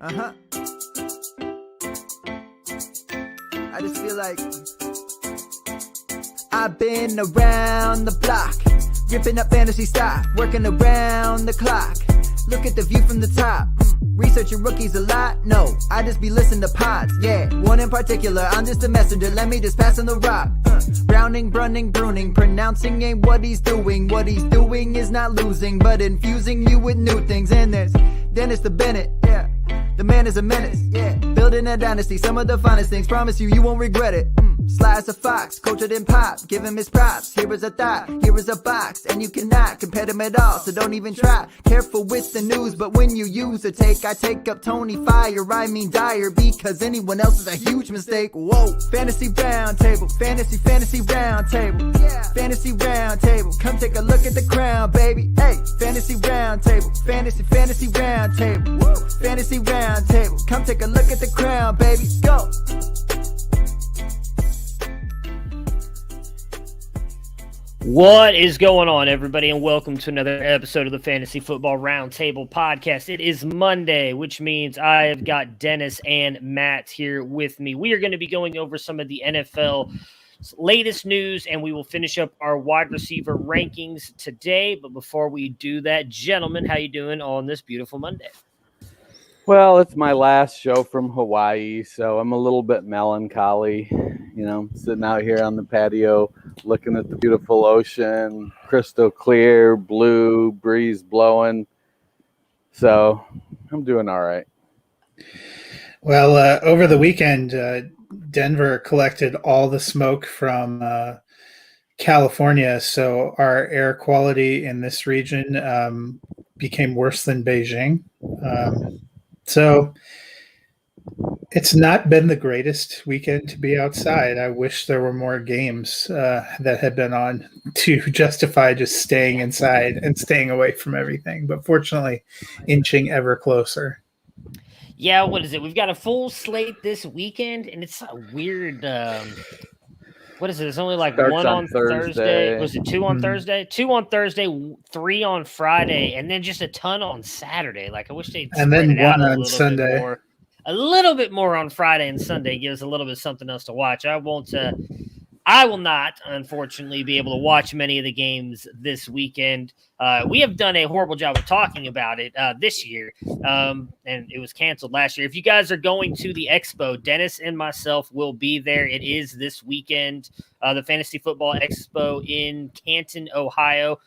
I just feel like I've been around the block, ripping up fantasy stock, working around the clock. Look at the view from the top. Researching rookies a lot? No, I just be listening to pods. Yeah, one in particular, I'm just a messenger. Let me just pass on the rock. Browning, brunning, pruning, pronouncing ain't what he's doing. What he's doing is not losing, but infusing you with new things. And there's Dennis the Bennett, yeah. The man is a menace, yeah. Building a dynasty, some of the finest things. Promise you won't regret it. Sly as a fox, cultured in pop. Give him his props. Here is a thought, here is a box, and you cannot compare them at all. So don't even try. Careful with the news, but when you use a take, I take up Tony Fire. I mean Dyer, because anyone else is a huge mistake. Whoa, fantasy round table, fantasy round table, yeah. Fantasy round table. Come take a look at the crown, baby. Hey, fantasy round table, fantasy round table, woo. Fantasy round table. Come take a look at the crown, baby. Go. What is going on, everybody, and welcome to another episode of the Fantasy Football Roundtable Podcast. It is Monday, which means I have got Dennis and Matt here with me. We are going to be going over some of the NFL's latest news, and we will finish up our wide receiver rankings today. But before we do that, gentlemen, how you doing on this beautiful Monday? Well, it's my last show from Hawaii, so I'm a little bit melancholy, sitting out here on the patio, looking at the beautiful ocean, crystal clear, blue, breeze blowing. So I'm doing all right. Well, over the weekend, Denver collected all the smoke from California, so our air quality in this region became worse than Beijing. So it's not been the greatest weekend to be outside. I wish there were more games that had been on to justify just staying inside and staying away from everything. But fortunately, inching ever closer. Yeah, what is it? We've got a full slate this weekend, and it's a weird what is it? It's only like Starts one on Thursday. Was it two on Thursday? 2 on Thursday, 3 on Friday, and then just a ton on Saturday. Like I wish they'd and then it out one on Sunday. A little bit more on Friday and Sunday. Give us a little bit of something else to watch. I will not, unfortunately, be able to watch many of the games this weekend. We have done a horrible job of talking about it this year, and it was canceled last year. If you guys are going to the Expo, Dennis and myself will be there. It is this weekend, the Fantasy Football Expo in Canton, Ohio.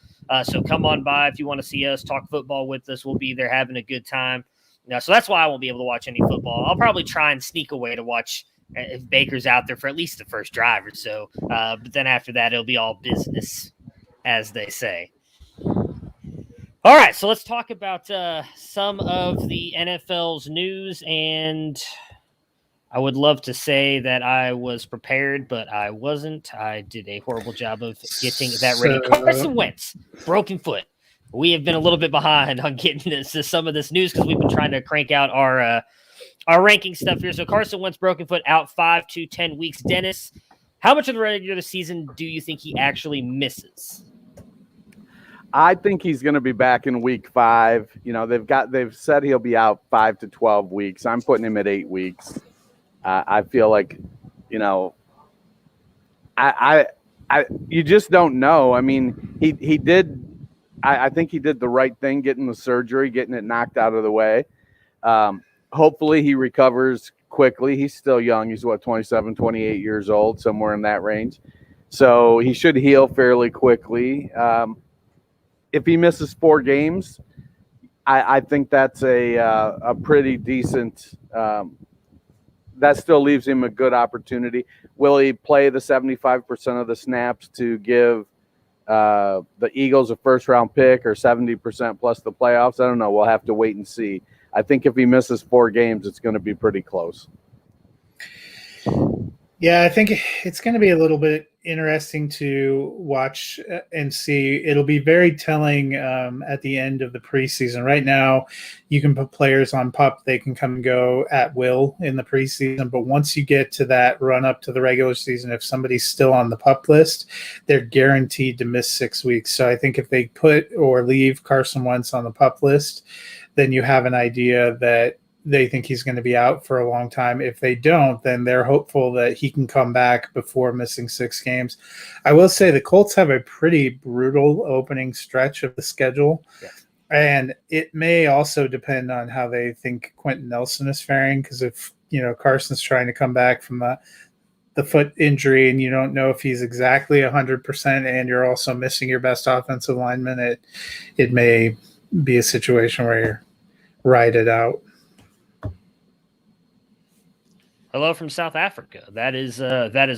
So come on by if you want to see us, talk football with us. We'll be there having a good time. So that's why I won't be able to watch any football. I'll probably try and sneak away to watch if Baker's out there for at least the first drive or so. But then after that, it'll be all business, as they say. All right, so let's talk about some of the NFL's news. And I would love to say that I was prepared, but I wasn't. I did a horrible job of getting that ready. Carson Wentz, broken foot. We have been a little bit behind on getting to some of this news because we've been trying to crank out our ranking stuff here. So Carson Wentz, broken foot, out 5 to 10 weeks. Dennis, how much of the regular season do you think he actually misses? I think he's going to be back in week 5. They've said he'll be out 5 to 12 weeks. I'm putting him at 8 weeks. I feel like, you just don't know. I mean, he did. I think he did the right thing, getting the surgery, getting it knocked out of the way. Hopefully he recovers quickly. He's still young. He's 27, 28 years old, somewhere in that range. So he should heal fairly quickly. If he misses 4 games, I think that's a pretty decent that still leaves him a good opportunity. Will he play the 75% of the snaps to give the Eagles a first-round pick or 70% plus the playoffs? I don't know. We'll have to wait and see. I think if he misses 4 games, it's going to be pretty close. Yeah, I think it's going to be a little bit interesting to watch and see. It'll be very telling at the end of the preseason. Right now, you can put players on PUP. They can come and go at will in the preseason. But once you get to that run up to the regular season, if somebody's still on the PUP list, they're guaranteed to miss 6 weeks. So I think if they put or leave Carson Wentz on the PUP list, then you have an idea that they think he's going to be out for a long time. If they don't, then they're hopeful that he can come back before missing 6 games. I will say the Colts have a pretty brutal opening stretch of the schedule. Yeah. And it may also depend on how they think Quentin Nelson is faring, because if, Carson's trying to come back from the foot injury and you don't know if he's exactly 100% and you're also missing your best offensive lineman, it may be a situation where you ride it out. Hello from South Africa. That is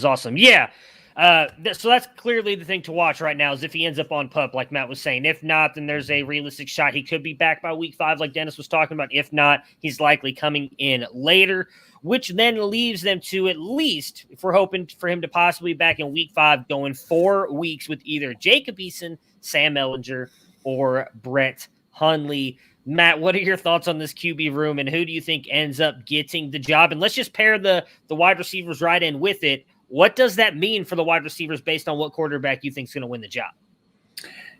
awesome. Yeah. So that's clearly the thing to watch right now, is if he ends up on PUP, like Matt was saying. If not, then there's a realistic shot he could be back by week 5, like Dennis was talking about. If not, he's likely coming in later, which then leaves them to, at least, if we're hoping for him to possibly be back in week 5, going 4 weeks with either Jacob Eason, Sam Ehlinger, or Brett Hundley. Matt, what are your thoughts on this QB room, and who do you think ends up getting the job? And let's just pair the wide receivers right in with it. What does that mean for the wide receivers based on what quarterback you think is going to win the job?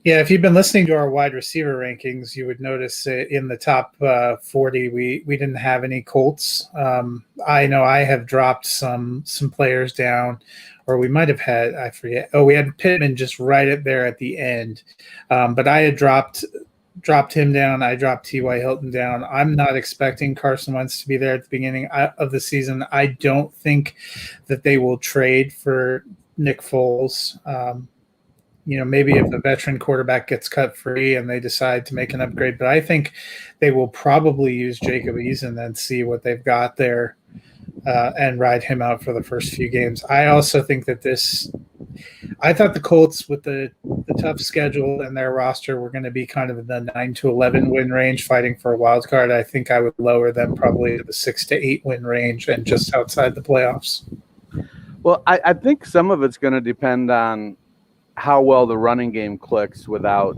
Yeah, if you've been listening to our wide receiver rankings, you would notice in the top 40, we didn't have any Colts. I know I have dropped some players down, or we might have had, I forget. Oh, we had Pittman just right up there at the end. But I had dropped him down. I dropped T.Y. Hilton down. I'm not expecting Carson Wentz to be there at the beginning of the season. I don't think that they will trade for Nick Foles. Maybe if a veteran quarterback gets cut free and they decide to make an upgrade, but I think they will probably use Jacob Eason and see what they've got there and ride him out for the first few games. I also think that I thought the Colts, with the tough schedule and their roster, were going to be kind of in the 9 to 11 win range, fighting for a wild card. I think I would lower them probably to the 6 to 8 win range and just outside the playoffs. Well, I think some of it's going to depend on how well the running game clicks without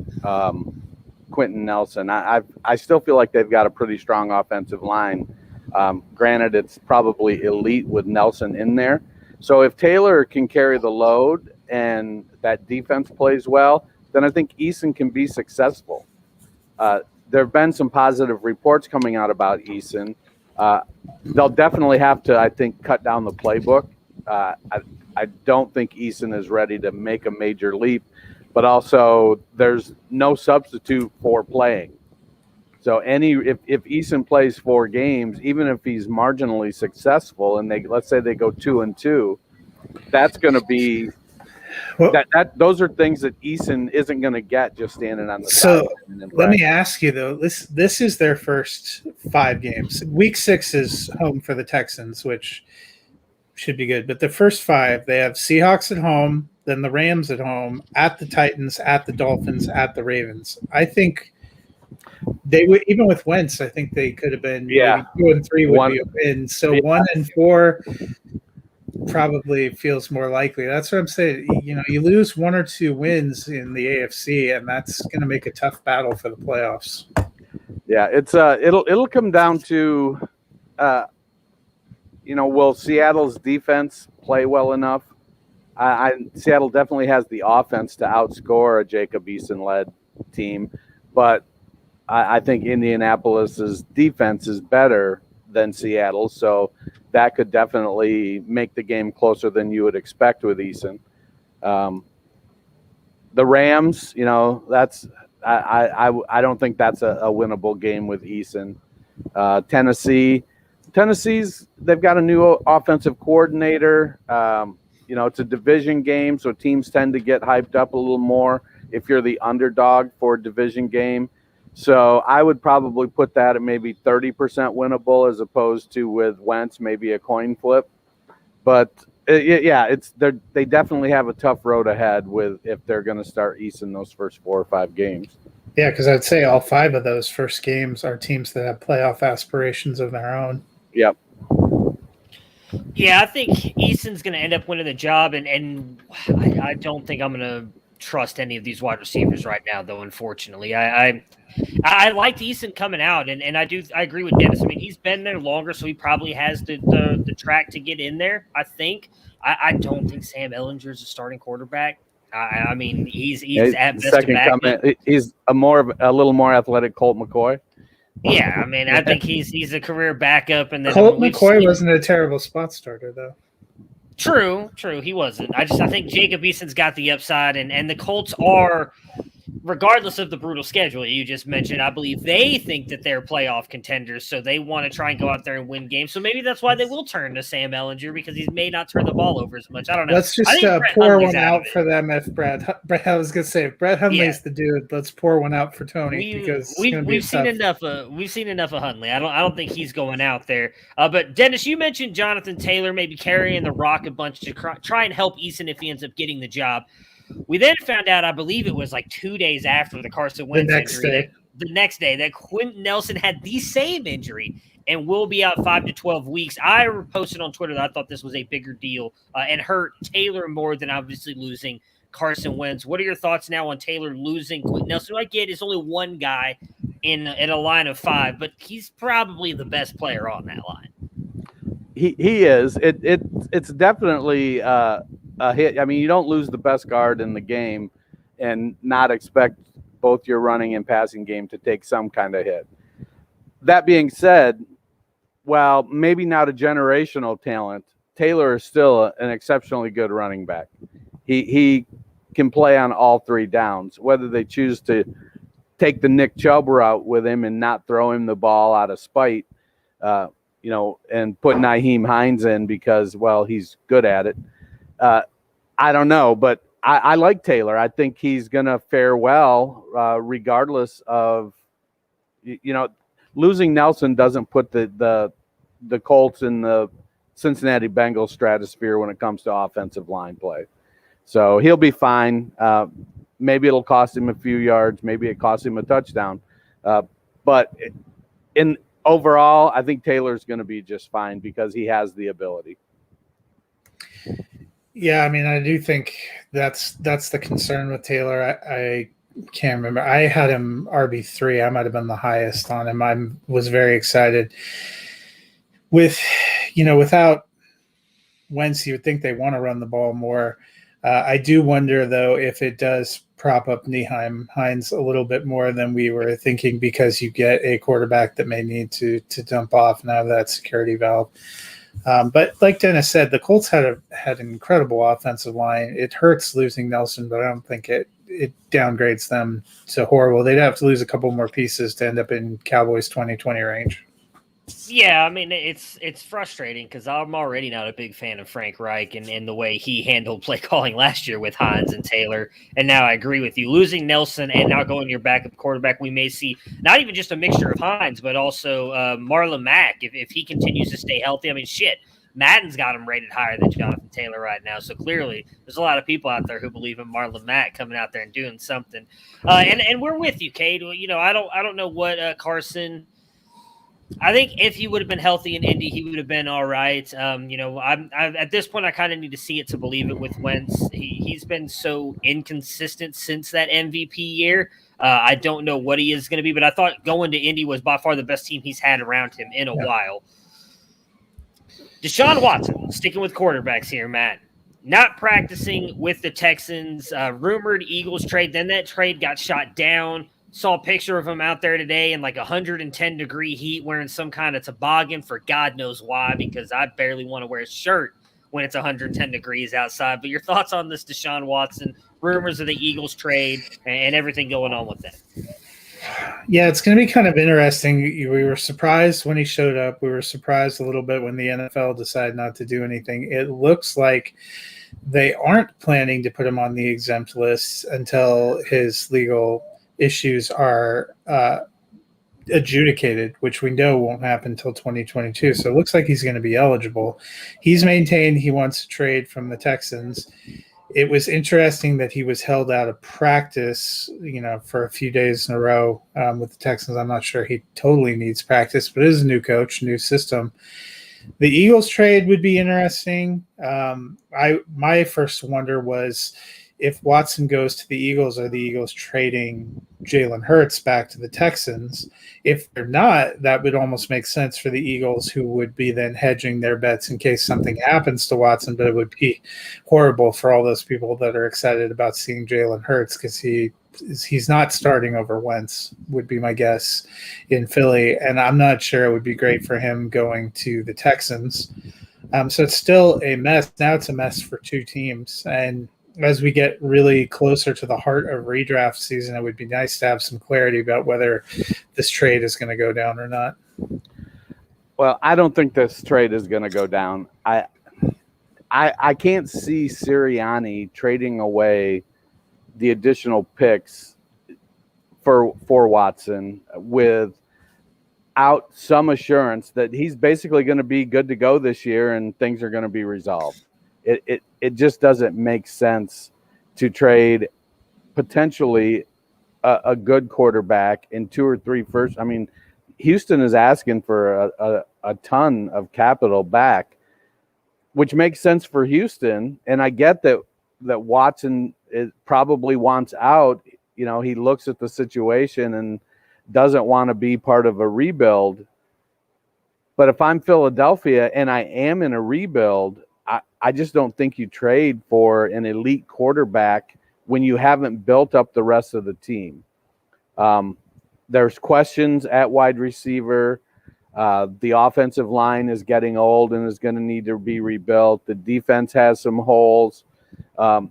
Quentin Nelson. I still feel like they've got a pretty strong offensive line. Granted, it's probably elite with Nelson in there. So if Taylor can carry the load and that defense plays well, then I think Eason can be successful. There have been some positive reports coming out about Eason. They'll definitely have to, I think, cut down the playbook. I don't think Eason is ready to make a major leap, but also there's no substitute for playing. So if Eason plays 4 games, even if he's marginally successful, and let's say they go 2-2, that's going to be those are things that Eason isn't going to get just standing on the side. So let me ask you though, this is their first 5 games. Week 6 is home for the Texans, which should be good. But the first 5, they have Seahawks at home, then the Rams at home, at the Titans, at the Dolphins, at the Ravens. I think they would, even with Wentz, I think they could have been 2-3 would be a win. So 1-4 probably feels more likely. That's what I'm saying. You lose 1 or 2 wins in the AFC, and that's going to make a tough battle for the playoffs. Yeah, it's it'll come down to will Seattle's defense play well enough? Seattle definitely has the offense to outscore a Jacob Eason-led team, but I think Indianapolis's defense is better than Seattle, so that could definitely make the game closer than you would expect with Eason. The Rams, that's I don't think that's a winnable game with Eason. Tennessee's they've got a new offensive coordinator. It's a division game, so teams tend to get hyped up a little more if you're the underdog for a division game. So I would probably put that at maybe 30% winnable, as opposed to with Wentz maybe a coin flip. But they definitely have a tough road ahead if they're going to start Eason those first 4 or 5 games. Yeah, because I'd say all 5 of those first games are teams that have playoff aspirations of their own. Yep. Yeah, I think Eason's going to end up winning the job, and I don't think I'm going to trust any of these wide receivers right now, though. Unfortunately, I liked Eason coming out, and I agree with Dennis. I mean, he's been there longer, so he probably has the track to get in there. I think. I don't think Sam Ehlinger is a starting quarterback. I mean, he's at best second comment. He's a little more athletic Colt McCoy. Yeah, I mean, I think he's a career backup, and then Colt we've McCoy seen- wasn't a terrible spot starter, though. True, he wasn't. I think Jacob Eason's got the upside, and the Colts are, regardless of the brutal schedule you just mentioned, I believe they think that they're playoff contenders, so they want to try and go out there and win games. So maybe that's why they will turn to Sam Ellinger, because he may not turn the ball over as much. I don't know. Let's just pour one out for them if I was going to say, if Brett Hundley's the dude, let's pour one out for Tony, because we've seen enough of Hundley. I don't think he's going out there. But Dennis, you mentioned Jonathan Taylor maybe carrying the rock a bunch to try and help Eason if he ends up getting the job. We then found out, I believe it was like 2 days after the Carson Wentz injury, the next day, that Quentin Nelson had the same injury and will be out 5 to 12 weeks. I posted on Twitter that I thought this was a bigger deal and hurt Taylor more than obviously losing Carson Wentz. What are your thoughts now on Taylor losing Quentin Nelson? I get it's only one guy in a line of 5, but he's probably the best player on that line. He is. It's definitely a hit. I mean, you don't lose the best guard in the game and not expect both your running and passing game to take some kind of hit. That being said, while maybe not a generational talent, Taylor is still an exceptionally good running back. He can play on all 3 downs, whether they choose to take the Nick Chubb route with him and not throw him the ball out of spite, and put Nyheim Hines in because, well, he's good at it. I don't know, but I like Taylor. I think he's going to fare well, regardless of, losing Nelson doesn't put the Colts in the Cincinnati Bengals stratosphere when it comes to offensive line play. So he'll be fine. Maybe it'll cost him a few yards. Maybe it costs him a touchdown. But overall, I think Taylor's going to be just fine because he has the ability. Yeah, I mean, I do think that's the concern with Taylor. I can't remember. I had him RB3. I might have been the highest on him. I was very excited. Without Wentz, you would think they want to run the ball more. I do wonder, though, if it does prop up Nyheim Hines a little bit more than we were thinking, because you get a quarterback that may need to dump off now that security valve. But like Dennis said, the Colts had an incredible offensive line. It hurts losing Nelson, but I don't think it downgrades them to horrible. They'd have to lose a couple more pieces to end up in Cowboys 2020 range. Yeah, I mean, it's frustrating because I'm already not a big fan of Frank Reich and the way he handled play calling last year with Hines and Taylor. And now I agree with you. Losing Nelson and now going your backup quarterback, we may see not even just a mixture of Hines, but also Marlon Mack if he continues to stay healthy. I mean, shit, Madden's got him rated higher than Jonathan Taylor right now. So clearly there's a lot of people out there who believe in Marlon Mack coming out there and doing something. And we're with you, Cade. I don't know what Carson – I think if he would have been healthy in Indy, he would have been all right. I'm at this point, I kind of need to see it to believe it with Wentz. He's been so inconsistent since that MVP year. I don't know what he is going to be, but I thought going to Indy was by far the best team he's had around him in a while. Deshaun Watson, sticking with quarterbacks here, Matt. Not practicing with the Texans. Rumored Eagles trade. Then that trade got shot down. Saw a picture of him out there today in like 110-degree heat wearing some kind of toboggan for God knows why, because I barely want to wear a shirt when it's 110 degrees outside. But your thoughts on this Deshaun Watson, rumors of the Eagles trade, and everything going on with that? Yeah, it's going to be kind of interesting. We were surprised when he showed up. We were surprised a little bit when the NFL decided not to do anything. It looks like they aren't planning to put him on the exempt list until his legal issues are adjudicated, which we know won't happen until 2022. So it looks like he's going to be eligible. He's maintained he wants to trade from the Texans. It was interesting that he was held out of practice, for a few days in a row with the Texans. I'm not sure he totally needs practice, but it is a new coach, new system. The Eagles trade would be interesting. My first wonder was, if Watson goes to the Eagles, are the Eagles trading Jalen Hurts back to the Texans? If they're not, that would almost make sense for the Eagles, who would be then hedging their bets in case something happens to Watson. But it would be horrible for all those people that are excited about seeing Jalen Hurts, because he he's not starting over Wentz, would be my guess, in Philly. And I'm not sure it would be great for him going to the Texans. So it's still a mess. Now it's a mess for two teams. And as we get really closer to the heart of redraft season, it would be nice to have some clarity about whether this trade is going to go down or not. Well, I don't think this trade is going to go down. I can't see Sirianni trading away the additional picks for Watson without some assurance that he's basically going to be good to go this year and things are going to be resolved. It just doesn't make sense to trade potentially a good quarterback in 2 or 3 first. I mean, Houston is asking for a ton of capital back, which makes sense for Houston. And I get that Watson probably wants out. You know, he looks at the situation and doesn't want to be part of a rebuild. But if I'm Philadelphia and I am in a rebuild, I just don't think you trade for an elite quarterback when you haven't built up the rest of the team. There's questions at wide receiver. The offensive line is getting old and is going to need to be rebuilt. The defense has some holes. I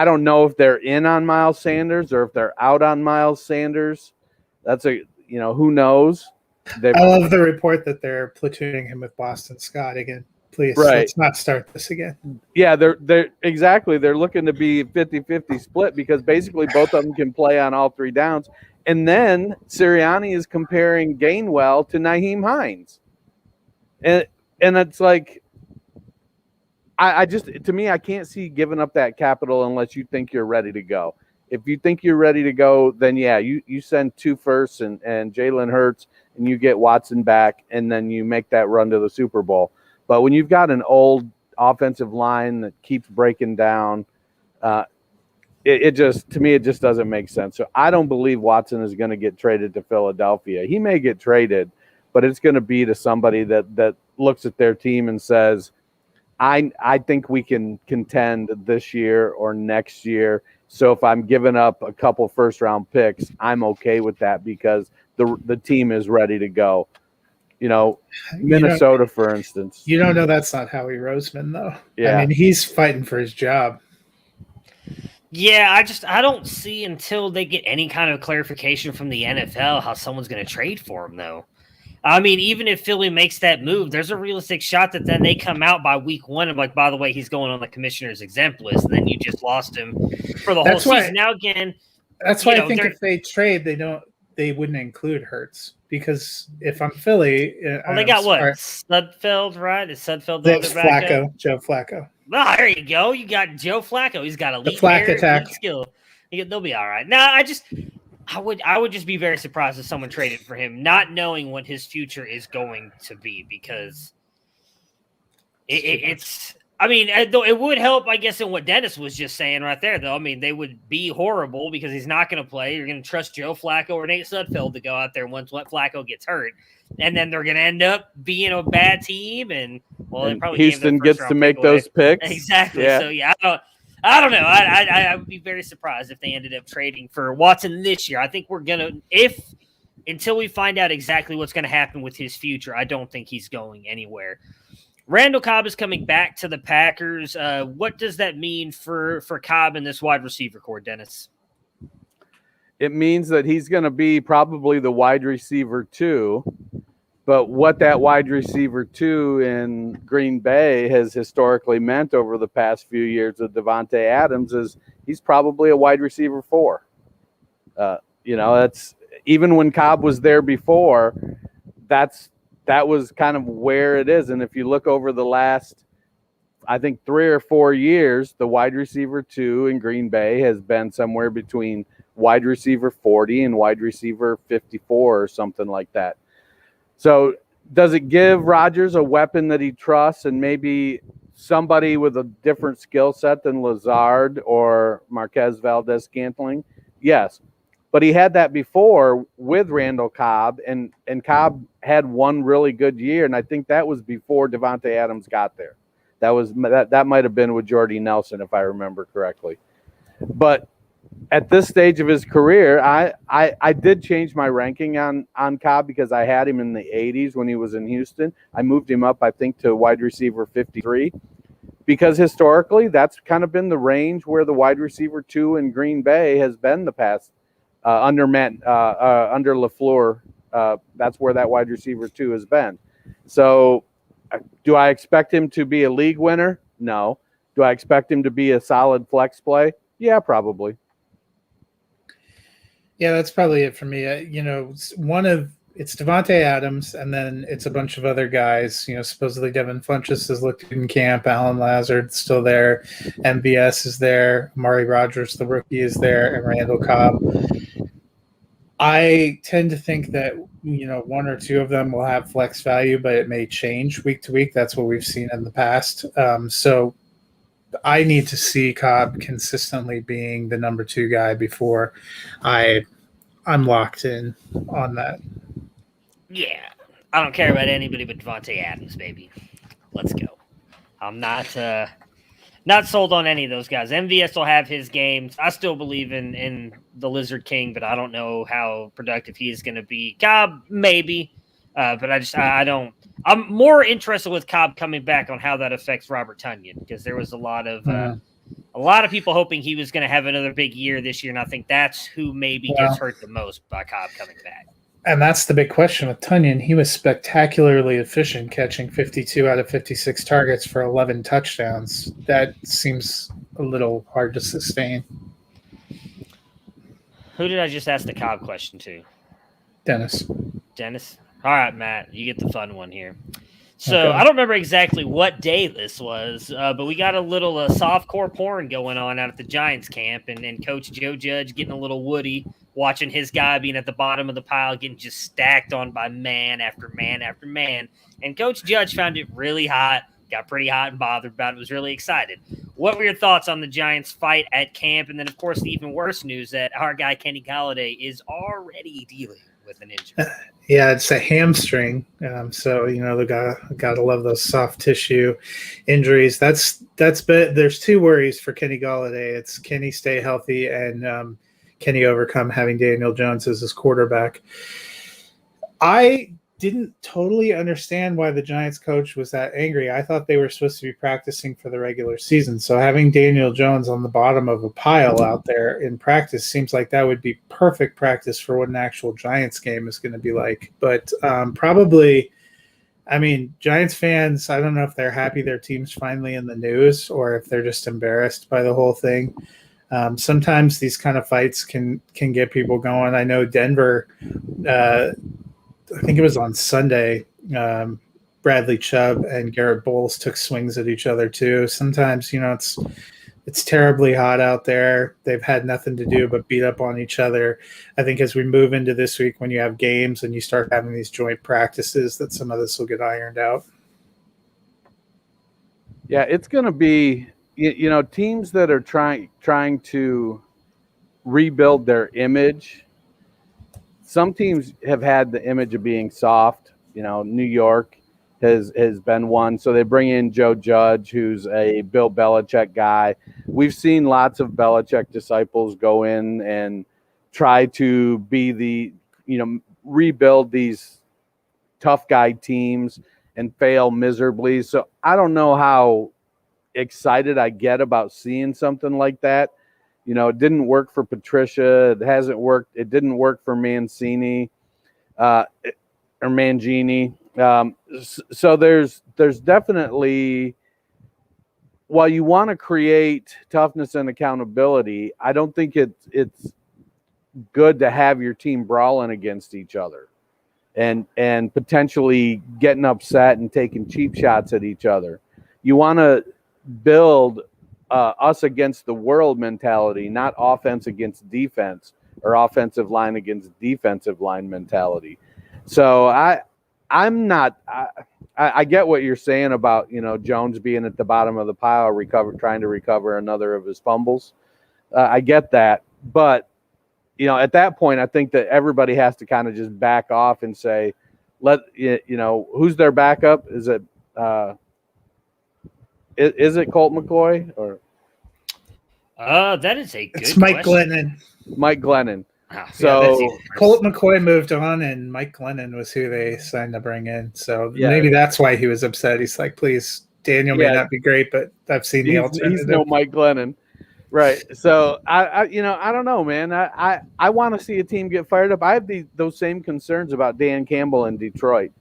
don't know if they're in on Miles Sanders or if they're out on Miles Sanders. Who knows? I love the report that they're platooning him with Boston Scott again. Please, let's not start this again. Yeah, they're exactly. They're looking to be 50-50 split because basically both of them can play on all 3 downs. And then Sirianni is comparing Gainwell to Nyheim Hines. And it's like, I can't see giving up that capital unless you think you're ready to go. If you think you're ready to go, then yeah, you send 2 firsts and Jalen Hurts and you get Watson back and then you make that run to the Super Bowl. But when you've got an old offensive line that keeps breaking down, it just doesn't make sense. So I don't believe Watson is going to get traded to Philadelphia. He may get traded, but it's going to be to somebody that looks at their team and says, I think we can contend this year or next year. So if I'm giving up a couple first-round picks, I'm okay with that because the team is ready to go. Minnesota, for instance. You don't know that's not Howie Roseman, though. Yeah. I mean, he's fighting for his job. Yeah, I don't see until they get any kind of clarification from the NFL how someone's going to trade for him, though. I mean, even if Philly makes that move, there's a realistic shot that then they come out by week 1 and like, by the way, he's going on the commissioner's exempt list, and then you just lost him for the whole season. Now again, that's why I think if they trade, they wouldn't include Hurts because if I'm Philly, they got what? Sudfeld, right? Is Sudfeld the other backup? Joe Flacco. Oh, there you go. You got Joe Flacco. He's got elite skill. They'll be all right. Now, I would just be very surprised if someone traded for him, not knowing what his future is going to be, because it's. I mean, though it would help, I guess, in what Dennis was just saying right there. Though, I mean, they would be horrible because he's not going to play. You're going to trust Joe Flacco or Nate Sudfeld to go out there once Flacco gets hurt, and then they're going to end up being a bad team. And they probably Houston gets to make those picks. Exactly. Yeah. So yeah, I don't know. I would be very surprised if they ended up trading for Watson this year. I think we're gonna until we find out exactly what's going to happen with his future. I don't think he's going anywhere. Randall Cobb is coming back to the Packers. What does that mean for Cobb and this wide receiver core, Dennis? It means that he's going to be probably the wide receiver 2, but what that wide receiver 2 in Green Bay has historically meant over the past few years with Davante Adams is he's probably a wide receiver 4. That's even when Cobb was there before, that was kind of where it is. And if you look over the last, I think 3 or 4 years, the wide receiver 2 in Green Bay has been somewhere between wide receiver 40 and wide receiver 54 or something like that. So does it give Rodgers a weapon that he trusts and maybe somebody with a different skill set than Lazard or Marquez Valdez-Scantling? Yes. But he had that before with Randall Cobb, and Cobb had one really good year, and I think that was before Davante Adams got there. That might have been with Jordy Nelson, if I remember correctly. But at this stage of his career, I did change my ranking on Cobb because I had him in the 80s when he was in Houston. I moved him up, I think, to wide receiver 53 because historically that's kind of been the range where the wide receiver 2 in Green Bay has been the past under LaFleur. That's where that wide receiver 2 has been. So do I expect him to be a league winner? No. Do I expect him to be a solid flex play? Yeah, probably. Yeah, that's probably it for me. It's Devontae Adams, and then it's a bunch of other guys. Supposedly Devin Funchess has looked in camp. Alan Lazard's still there. MVS is there. Amari Rogers, the rookie, is there, and Randall Cobb. I tend to think that one or two of them will have flex value, but it may change week to week. That's what we've seen in the past. So I need to see Cobb consistently being the number 2 guy before I'm locked in on that. Yeah, I don't care about anybody but Devontae Adams, baby. Let's go. I'm not sold on any of those guys. MVS will have his games. I still believe in the Lizard King, but I don't know how productive he is going to be. Cobb, maybe, but I don't. I'm more interested with Cobb coming back on how that affects Robert Tonyan because there was a lot of people hoping he was going to have another big year this year, and I think that's who maybe gets hurt the most by Cobb coming back. And that's the big question with Tonyan. He was spectacularly efficient, catching 52 out of 56 targets for 11 touchdowns. That seems a little hard to sustain. Who did I just ask the Cobb question to? Dennis. All right, Matt, you get the fun one here. So Okay. I don't remember exactly what day this was, but we got a little softcore porn going on out at the Giants camp, and Coach Joe Judge getting a little woody, watching his guy being at the bottom of the pile, getting just stacked on by man after man after man. And Coach Judge found it really hot, got pretty hot and bothered about it, was really excited. What were your thoughts on the Giants fight at camp? And then, of course, the even worse news that our guy Kenny Golladay is already dealing with an injury. Yeah, it's a hamstring. So the guy gotta love those soft tissue injuries. That's there's 2 worries for Kenny Golladay. It's can he stay healthy and can he overcome having Daniel Jones as his quarterback? I didn't totally understand why the Giants coach was that angry. I thought they were supposed to be practicing for the regular season. So having Daniel Jones on the bottom of a pile out there in practice seems like that would be perfect practice for what an actual Giants game is going to be like. But probably, Giants fans, I don't know if they're happy their team's finally in the news or if they're just embarrassed by the whole thing. Sometimes these kind of fights can get people going. I know Denver, I think it was on Sunday, Bradley Chubb and Garrett Bowles took swings at each other too. Sometimes, it's terribly hot out there. They've had nothing to do but beat up on each other. I think as we move into this week, when you have games and you start having these joint practices, that some of this will get ironed out. Yeah, it's going to be, teams that are trying to rebuild their image. Some teams have had the image of being soft. New York has been one. So they bring in Joe Judge, who's a Bill Belichick guy. We've seen lots of Belichick disciples go in and try to be rebuild these tough guy teams and fail miserably. So I don't know how excited I get about seeing something like that. It didn't work for Patricia. It hasn't worked. It didn't work for Mancini or Mangini. So there's definitely, while you want to create toughness and accountability, I don't think it's good to have your team brawling against each other and potentially getting upset and taking cheap shots at each other. You want to build us against the world mentality, not offense against defense or offensive line against defensive line mentality. So I get what you're saying about, Jones being at the bottom of the pile, trying to recover another of his fumbles. I get that. But, at that point, I think that everybody has to kind of just back off and say, who's their backup? Is it Colt McCoy or? That is a good It's Mike question. Glennon. Mike Glennon. Ah, So- that's even worse. Colt McCoy moved on, and Mike Glennon was who they signed to bring in. So Yeah. maybe that's why he was upset. He's like, please, Daniel may Yeah. not be great, but I've seen the alternative. He's no Mike Glennon. Right. So I don't know, man. I want to see a team get fired up. I have those same concerns about Dan Campbell in Detroit.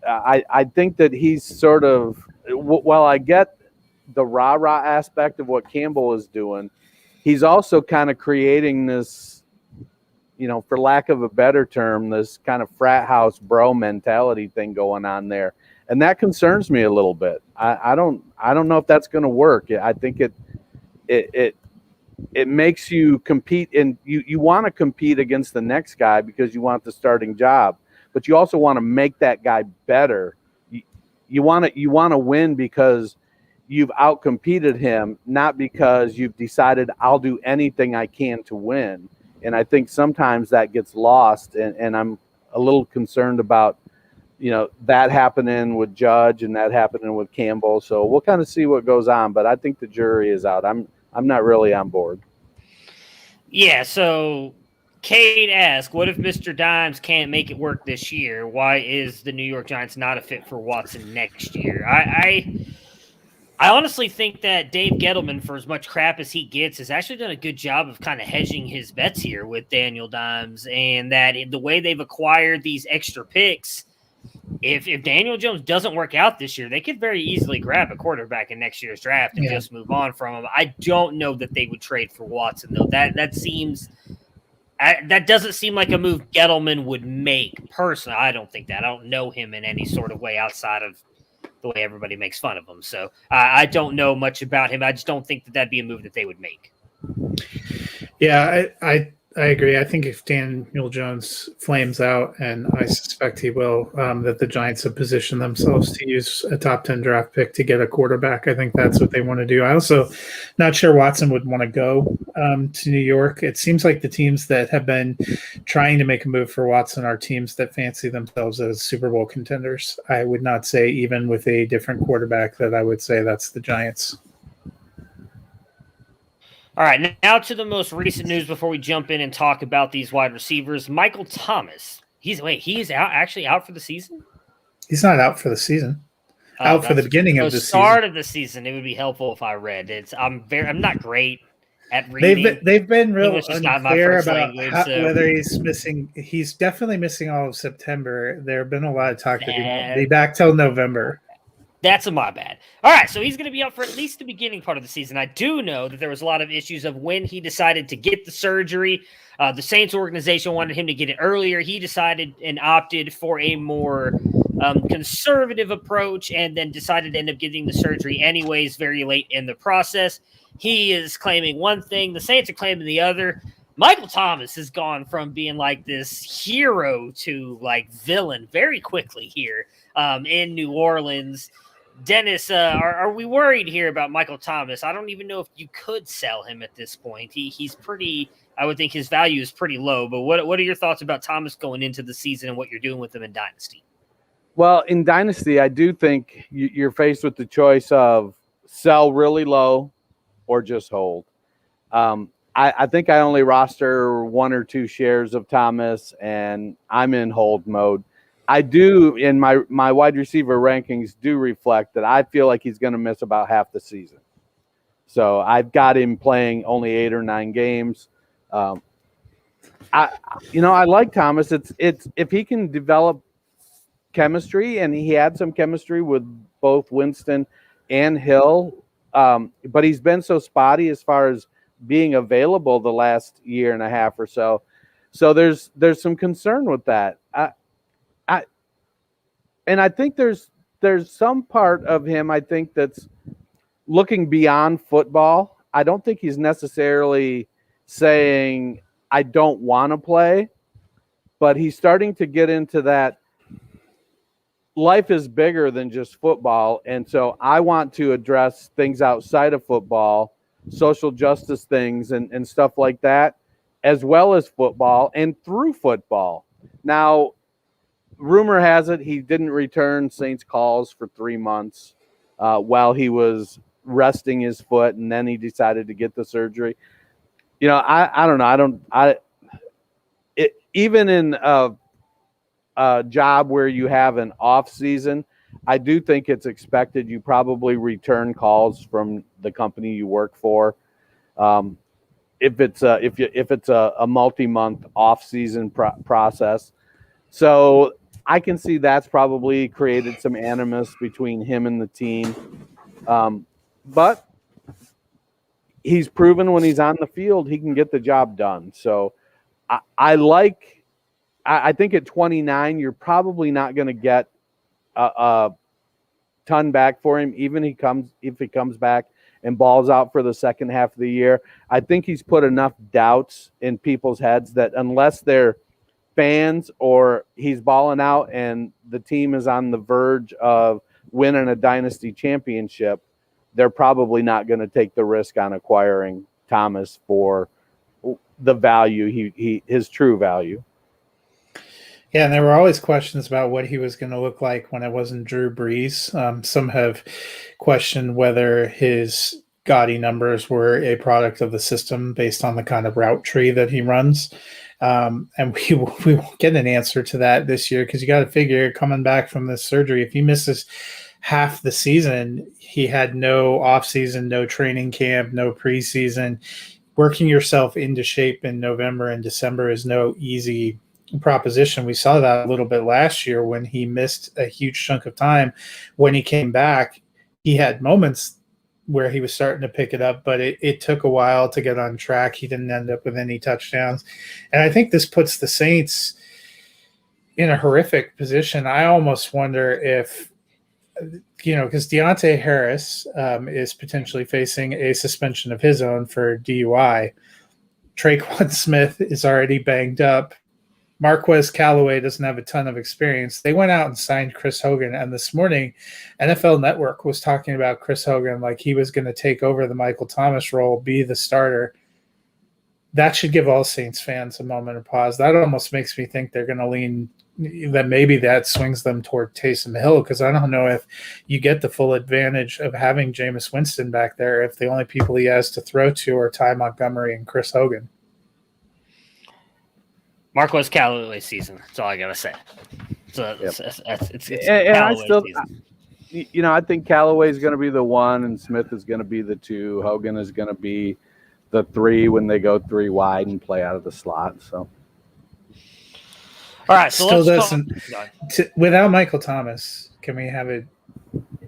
I think that he's sort of, while I get the rah-rah aspect of what Campbell is doing, he's also kind of creating this, for lack of a better term, this kind of frat house bro mentality thing going on there. And that concerns me a little bit. I don't know if that's going to work. I think it makes you compete, and you want to compete against the next guy because you want the starting job, but you also want to make that guy better. You want to win because you've outcompeted him, not because you've decided I'll do anything I can to win. And I think sometimes that gets lost, and I'm a little concerned about that happening with Judge and that happening with Campbell. So we'll kind of see what goes on, but I think the jury is out. I'm not really on board. Yeah, so Kate asked, what if Mr. Dimes can't make it work this year? Why is the New York Giants not a fit for Watson next year? I honestly think that Dave Gettleman, for as much crap as he gets, has actually done a good job of kind of hedging his bets here with Daniel Dimes, and that the way they've acquired these extra picks, if Daniel Jones doesn't work out this year, they could very easily grab a quarterback in next year's draft and just move on from him. I don't know that they would trade for Watson, though. That doesn't seem like a move Gettleman would make. Personally, I don't think that. I don't know him in any sort of way outside of the way everybody makes fun of him. So I don't know much about him. I just don't think that that'd be a move that they would make. Yeah, I agree. I think if Daniel Jones flames out, and I suspect he will, that the Giants have positioned themselves to use a top 10 draft pick to get a quarterback. I think that's what they want to do. I also not sure Watson would want to go to New York. It seems like the teams that have been trying to make a move for Watson are teams that fancy themselves as Super Bowl contenders. I would not say, even with a different quarterback, that I would say that's the Giants. All right, now to the most recent news before we jump in and talk about these wide receivers. Michael Thomas. He is out for the season? He's not out for the season. Out for the beginning of the start of the season. It would be helpful if I read it. I'm not great at reading. They've been real unclear about language, whether he's missing. He's definitely missing all of September. There have been a lot of talk that he won't be back till November. That's my bad. All right, so he's going to be out for at least the beginning part of the season. I do know that there was a lot of issues of when he decided to get the surgery. The Saints organization wanted him to get it earlier. He decided and opted for a more conservative approach, and then decided to end up getting the surgery anyways very late in the process. He is claiming one thing. The Saints are claiming the other. Michael Thomas has gone from being like this hero to like villain very quickly here in New Orleans. Dennis, are we worried here about Michael Thomas? I don't even know if you could sell him at this point. He's pretty. I would think his value is pretty low. But what are your thoughts about Thomas going into the season and what you're doing with him in Dynasty? Well, in Dynasty, I do think you're faced with the choice of sell really low or just hold. I think I only roster 1 or 2 shares of Thomas, and I'm in hold mode. I do, in my wide receiver rankings, do reflect that I feel like he's going to miss about half the season. So I've got him playing only 8 or 9 games. I like Thomas. It's if he can develop chemistry, and he had some chemistry with both Winston and Hill, but he's been so spotty as far as being available the last year and a half or so. So there's some concern with that. And I think there's some part of him, I think, that's looking beyond football. I don't think he's necessarily saying, I don't want to play, but he's starting to get into that life is bigger than just football. And so I want to address things outside of football, social justice things and stuff like that, as well as football and through football. Now, rumor has it he didn't return Saints calls for 3 months while he was resting his foot, and then he decided to get the surgery. You know, I don't know. Even in a job where you have an off season, I do think it's expected you probably return calls from the company you work for. If it's a multi-month off season process. So I can see that's probably created some animus between him and the team. But he's proven when he's on the field, he can get the job done. So I think at 29, you're probably not going to get a ton back for him, even if he comes back and balls out for the second half of the year. I think he's put enough doubts in people's heads that unless they're fans or he's balling out and the team is on the verge of winning a dynasty championship, they're probably not going to take the risk on acquiring Thomas for the value, his true value. Yeah, and there were always questions about what he was going to look like when it wasn't Drew Brees. Some have questioned whether his gaudy numbers were a product of the system based on the kind of route tree that he runs. And we won't get an answer to that this year because you got to figure coming back from this surgery, if he misses half the season, he had no offseason, no training camp, no preseason. Working yourself into shape in November and December is no easy proposition. We saw that a little bit last year when he missed a huge chunk of time. When he came back, he had moments where he was starting to pick it up, but it took a while to get on track. He didn't end up with any touchdowns. And I think this puts the Saints in a horrific position. I almost wonder if, because Deontay Harris is potentially facing a suspension of his own for DUI. Traquan Smith is already banged up. Marquez Callaway doesn't have a ton of experience. They went out and signed Chris Hogan, and this morning NFL Network was talking about Chris Hogan like he was going to take over the Michael Thomas role, be the starter. That should give all Saints fans a moment of pause. That almost makes me think they're going to lean that maybe that swings them toward Taysom Hill, because I don't know if you get the full advantage of having Jameis Winston back there if the only people he has to throw to are Ty Montgomery and Chris Hogan. Marquez Callaway season. That's all I gotta say. So it's and I still, I think Callaway is going to be the 1, and Smith is going to be the 2. Hogan is going to be the 3 when they go 3 wide and play out of the slot. So, all right. So still doesn't. Without Michael Thomas, can we have it?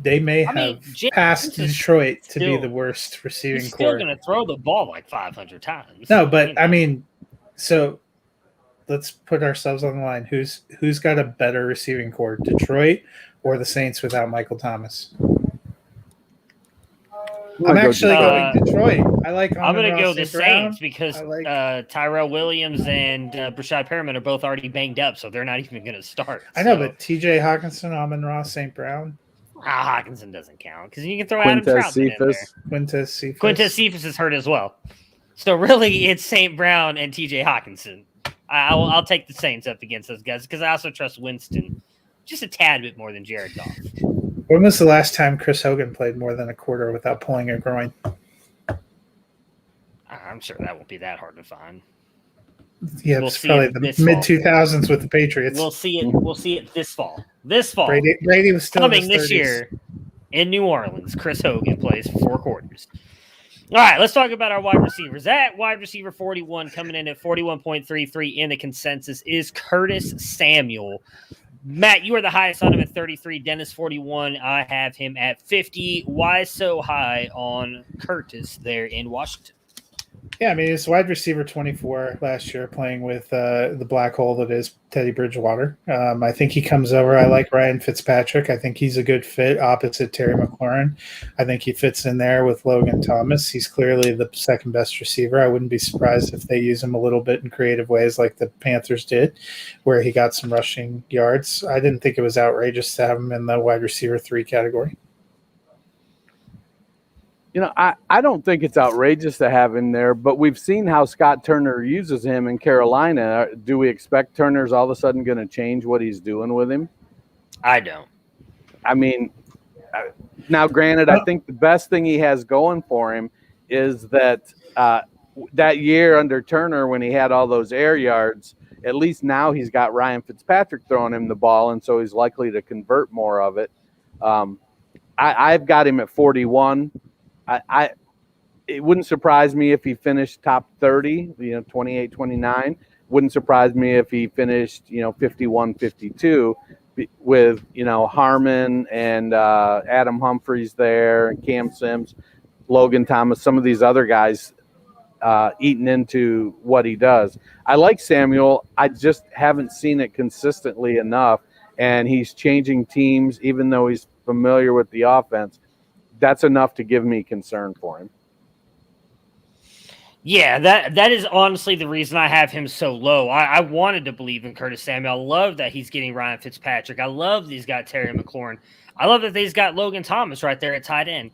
They may have passed Detroit to be the worst receiving he's core. Still going to throw the ball like 500 times. No, but I mean, so. Let's put ourselves on the line. Who's got a better receiving core, Detroit or the Saints without Michael Thomas? I'm actually going Detroit. I like. I'm going to go the Saints because Tyrell Williams and Brashad Perriman are both already banged up, so they're not even going to start. I know, but T.J. Hawkinson, Amon-Ra, St. Brown. Hawkinson doesn't count because you can throw Adam Troutman in there. Quintez Cephas is hurt as well. So really, it's St. Brown and T.J. Hawkinson. I'll take the Saints up against those guys because I also trust Winston just a tad bit more than Jared Goff. When was the last time Chris Hogan played more than a quarter without pulling a groin? I'm sure that won't be that hard to find. Yeah, it's probably the mid-2000s with the Patriots. We'll see it. We'll see it this fall. Brady was still coming this year in New Orleans. Chris Hogan plays for 4 quarters. All right, let's talk about our wide receivers. At wide receiver 41, coming in at 41.33 in the consensus, is Curtis Samuel. Matt, you are the highest on him at 33. Dennis, 41. I have him at 50. Why so high on Curtis there in Washington? Yeah, I mean, it's wide receiver 24 last year playing with the black hole that is Teddy Bridgewater. I think he comes over. I like Ryan Fitzpatrick. I think he's a good fit opposite Terry McLaurin. I think he fits in there with Logan Thomas. He's clearly the second best receiver. I wouldn't be surprised if they use him a little bit in creative ways like the Panthers did, where he got some rushing yards. I didn't think it was outrageous to have him in the wide receiver 3 category. I don't think it's outrageous to have him there, but we've seen how Scott Turner uses him in Carolina. Do we expect Turner's all of a sudden going to change what he's doing with him? I don't. I mean, Now, granted, I think the best thing he has going for him is that that year under Turner when he had all those air yards, at least now he's got Ryan Fitzpatrick throwing him the ball, and so he's likely to convert more of it. I've got him at 41. It wouldn't surprise me if he finished top 30, 28, 29. Wouldn't surprise me if he finished, 51, 52 with, Harmon and Adam Humphries there and Cam Sims, Logan Thomas, some of these other guys eating into what he does. I like Samuel. I just haven't seen it consistently enough, and he's changing teams even though he's familiar with the offense. That's enough to give me concern for him. Yeah, that is honestly the reason I have him so low. I wanted to believe in Curtis Samuel. I love that he's getting Ryan Fitzpatrick. I love that he's got Terry McLaurin. I love that he's got Logan Thomas right there at tight end.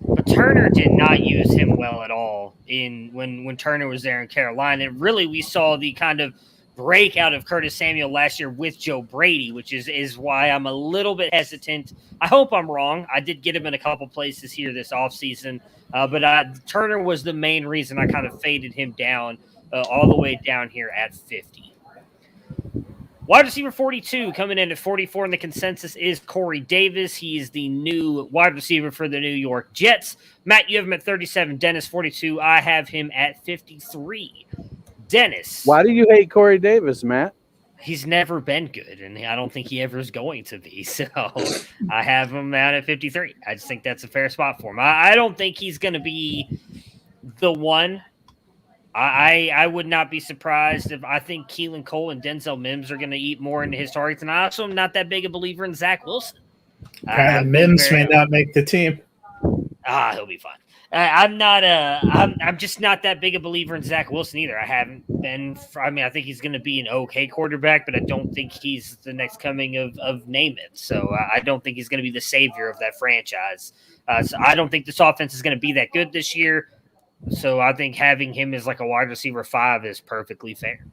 But Turner did not use him well at all when Turner was there in Carolina. And really, we saw the kind of breakout of Curtis Samuel last year with Joe Brady, which is why I'm a little bit hesitant. I hope I'm wrong. I did get him in a couple places here this offseason, but Turner was the main reason I kind of faded him down all the way down here at 50. Wide receiver 42 coming in at 44 in the consensus is Corey Davis. He is the new wide receiver for the New York Jets. Matt, you have him at 37. Dennis, 42. I have him at 53. Dennis. Why do you hate Corey Davis, Matt? He's never been good, and I don't think he ever is going to be. So I have him out at 53. I just think that's a fair spot for him. I don't think he's going to be the one. I would not be surprised if I think Keelan Cole and Denzel Mims are going to eat more into his targets. And I also am not that big a believer in Zach Wilson. Mims may not make the team. He'll be fine. I'm just not that big a believer in Zach Wilson either. I haven't been. I think he's going to be an okay quarterback, but I don't think he's the next coming of Namath. So I don't think he's going to be the savior of that franchise. So I don't think this offense is going to be that good this year. So I think having him as like a wide receiver 5 is perfectly fair.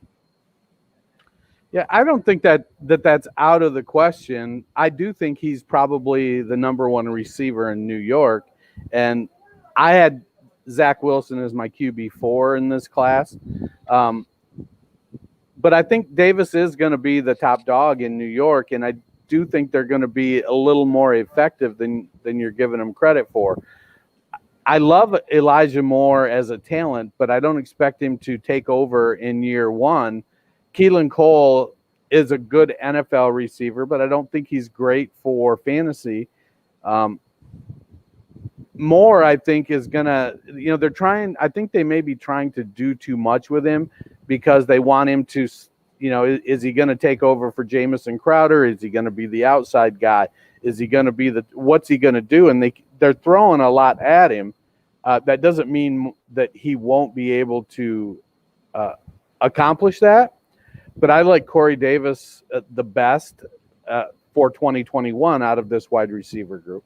Yeah, I don't think that's out of the question. I do think he's probably the number one receiver in New York, and I had Zach Wilson as my QB4 in this class. But I think Davis is going to be the top dog in New York, and I do think they're going to be a little more effective than you're giving them credit for. I love Elijah Moore as a talent, but I don't expect him to take over in year one. Keelan Cole is a good NFL receiver, but I don't think he's great for fantasy. Moore, I think, is going to, they're trying, I think they may be trying to do too much with him because they want him to, is he going to take over for Jamison Crowder? Is he going to be the outside guy? Is he going to be what's he going to do? And they're throwing a lot at him. That doesn't mean that he won't be able to accomplish that. But I like Corey Davis the best for 2021 out of this wide receiver group.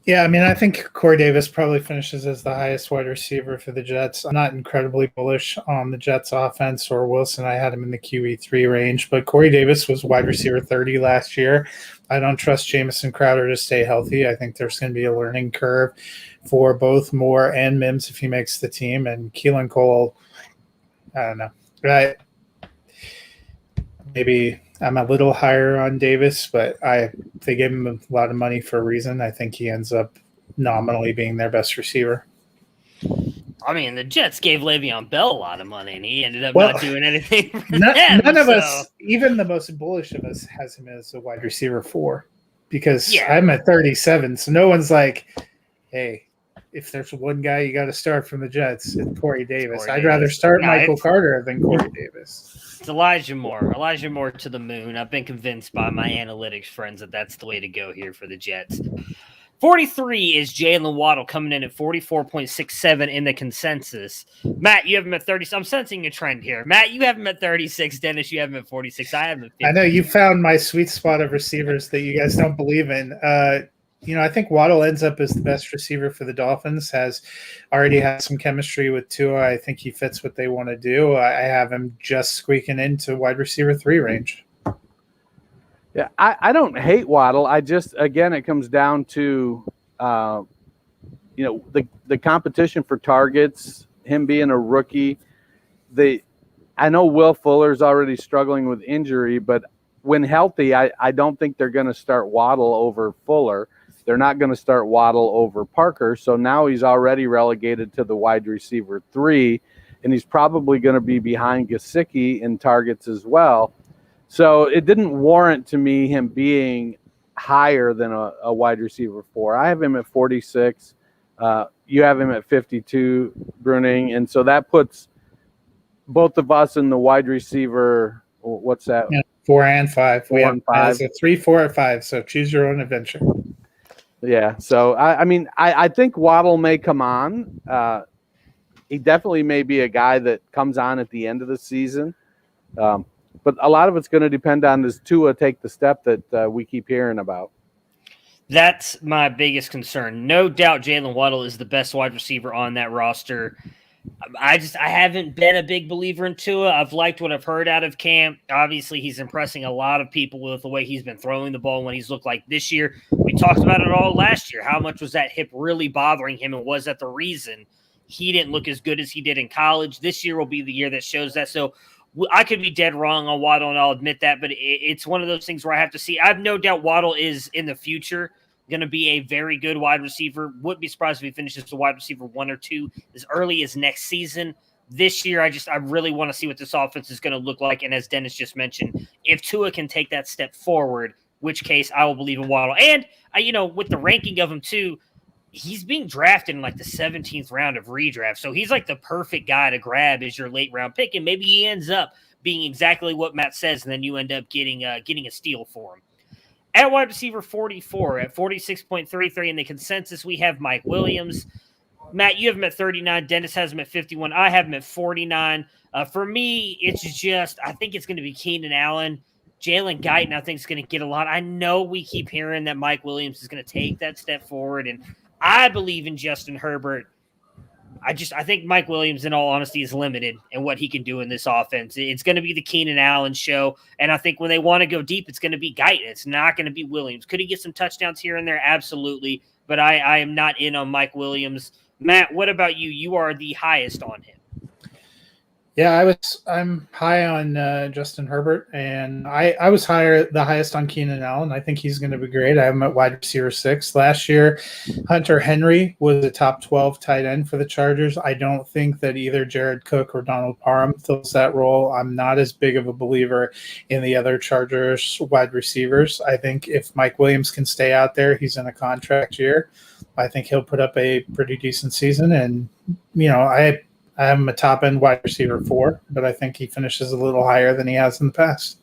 Yeah, I think Corey Davis probably finishes as the highest wide receiver for the Jets. I'm not incredibly bullish on the Jets offense or Wilson. I had him in the QE3 range, but Corey Davis was wide receiver 30 last year. I don't trust Jamison Crowder to stay healthy. I think there's going to be a learning curve for both Moore and Mims if he makes the team. And Keelan Cole, I don't know. Right? Maybe I'm a little higher on Davis, but they gave him a lot of money for a reason. I think he ends up nominally being their best receiver. The Jets gave Le'Veon Bell a lot of money, and he ended up not doing anything for them. None of us, even the most bullish of us, has him as a wide receiver 4 because I'm at 37. So no one's like, hey, if there's one guy you got to start from the Jets, it's Corey Davis. I'd rather start Michael Carter than Corey Davis. It's Elijah Moore. Elijah Moore to the moon. I've been convinced by my analytics friends that that's the way to go here for the Jets. 43 is Jalen Waddle coming in at 44.67 in the consensus. Matt, you have him at 30. I'm sensing a trend here. Matt, you have him at 36. Dennis, you have him at 46. I have him at 50. I know you found my sweet spot of receivers that you guys don't believe in. I think Waddle ends up as the best receiver for the Dolphins, already has some chemistry with Tua. I think he fits what they want to do. I have him just squeaking into wide receiver 3 range. Yeah, I don't hate Waddle. I just, again, it comes down to, the competition for targets, him being a rookie. I know Will Fuller's already struggling with injury, but when healthy, I don't think they're going to start Waddle over Fuller. They're not going to start Waddle over Parker. So now he's already relegated to the wide receiver 3, and he's probably going to be behind Gesicki in targets as well. So it didn't warrant to me him being higher than a wide receiver 4. I have him at 46. You have him at 52, Bruning. And so that puts both of us in the wide receiver. What's that? Yeah, 4 and 5. 4 and 5. So 3, 4, or 5. So choose your own adventure. Yeah. So, I think Waddle may come on. He definitely may be a guy that comes on at the end of the season. But a lot of it's going to depend on does Tua take the step that we keep hearing about. That's my biggest concern. No doubt Jalen Waddle is the best wide receiver on that roster. I haven't been a big believer in Tua. I've liked what I've heard out of camp. Obviously, he's impressing a lot of people with the way he's been throwing the ball when he's looked like this year. We talked about it all last year. How much was that hip really bothering him, and was that the reason he didn't look as good as he did in college? This year will be the year that shows that. So I could be dead wrong on Waddle, and I'll admit that, but it's one of those things where I have to see. I have no doubt Waddle is in the future going to be a very good wide receiver. Wouldn't be surprised if he finishes the wide receiver 1 or 2 as early as next season. This year, I really want to see what this offense is going to look like. And as Dennis just mentioned, if Tua can take that step forward, which case I will believe in Waddle. And with the ranking of him too, he's being drafted in like the 17th round of redraft. So he's like the perfect guy to grab as your late round pick. And maybe he ends up being exactly what Matt says. And then you end up getting a steal for him. At wide receiver 44, at 46.33 in the consensus, we have Mike Williams. Matt, you have him at 39. Dennis has him at 51. I have him at 49. For me, it's just, I think it's going to be Keenan Allen. Jalen Guyton, I think, is going to get a lot. I know we keep hearing that Mike Williams is going to take that step forward, and I believe in Justin Herbert. I think Mike Williams, in all honesty, is limited in what he can do in this offense. It's going to be the Keenan Allen show, and I think when they want to go deep, it's going to be Guyton. It's not going to be Williams. Could he get some touchdowns here and there? Absolutely, but I am not in on Mike Williams. Matt, what about you? You are the highest on him. Yeah, I'm high on Justin Herbert, and I was the highest on Keenan Allen. I think he's going to be great. I have him at wide receiver 6. Last year, Hunter Henry was a top 12 tight end for the Chargers. I don't think that either Jared Cook or Donald Parham fills that role. I'm not as big of a believer in the other Chargers wide receivers. I think if Mike Williams can stay out there, he's in a contract year. I think he'll put up a pretty decent season, and I have him a top-end wide receiver 4, but I think he finishes a little higher than he has in the past.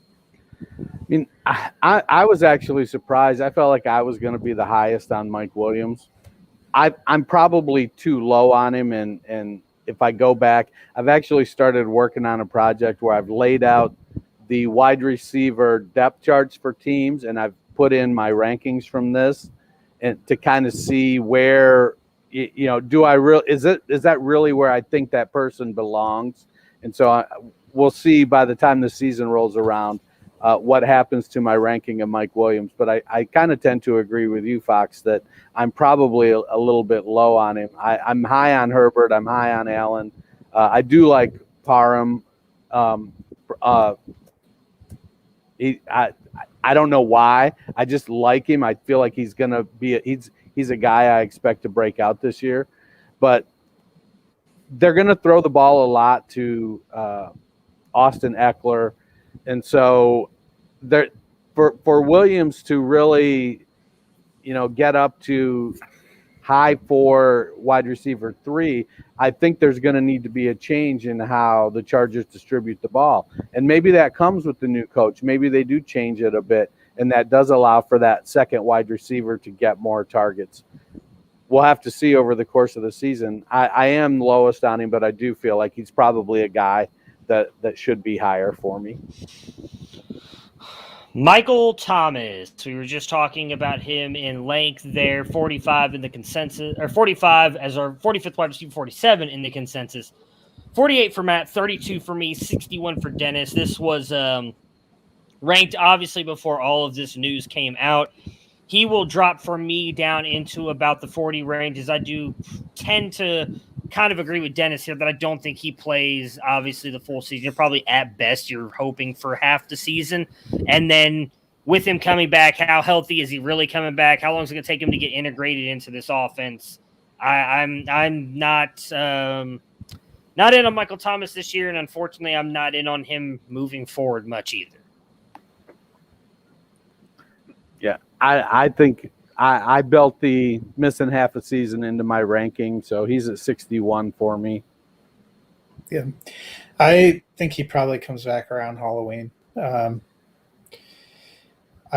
I mean, I was actually surprised. I felt like I was going to be the highest on Mike Williams. I'm probably too low on him, and if I go back, I've actually started working on a project where I've laid out the wide receiver depth charts for teams, and I've put in my rankings from this, and to kind of see where – do I really is that really where I think that person belongs? And so we'll see by the time the season rolls around what happens to my ranking of Mike Williams. But I kind of tend to agree with you, Fox, that I'm probably a little bit low on him. I'm high on Herbert. I'm high on Allen. I do like Parham. I don't know why. I just like him. I feel like he's going to be he's a guy I expect to break out this year, but they're going to throw the ball a lot to Austin Eckler. And so for Williams to really, get up to high 4 wide receiver 3, I think there's going to need to be a change in how the Chargers distribute the ball. And maybe that comes with the new coach. Maybe they do change it a bit, and that does allow for that second wide receiver to get more targets. We'll have to see over the course of the season. I am lowest on him, but I do feel like he's probably a guy that should be higher for me. Michael Thomas. We were just talking about him in length there, 45 in the consensus, or 45 as our 45th wide receiver, 47 in the consensus. 48 for Matt, 32 for me, 61 for Dennis. This was ranked obviously before all of this news came out. He will drop for me down into about the 40 ranges. I do tend to kind of agree with Dennis here that I don't think he plays, obviously, the full season. Probably at best, you're hoping for half the season. And then with him coming back, how healthy is he really coming back? How long is it going to take him to get integrated into this offense? I'm not in on Michael Thomas this year, and unfortunately, I'm not in on him moving forward much either. Yeah, I think I built the missing half a season into my ranking, so he's at 61 for me. Yeah, I think he probably comes back around Halloween. I'm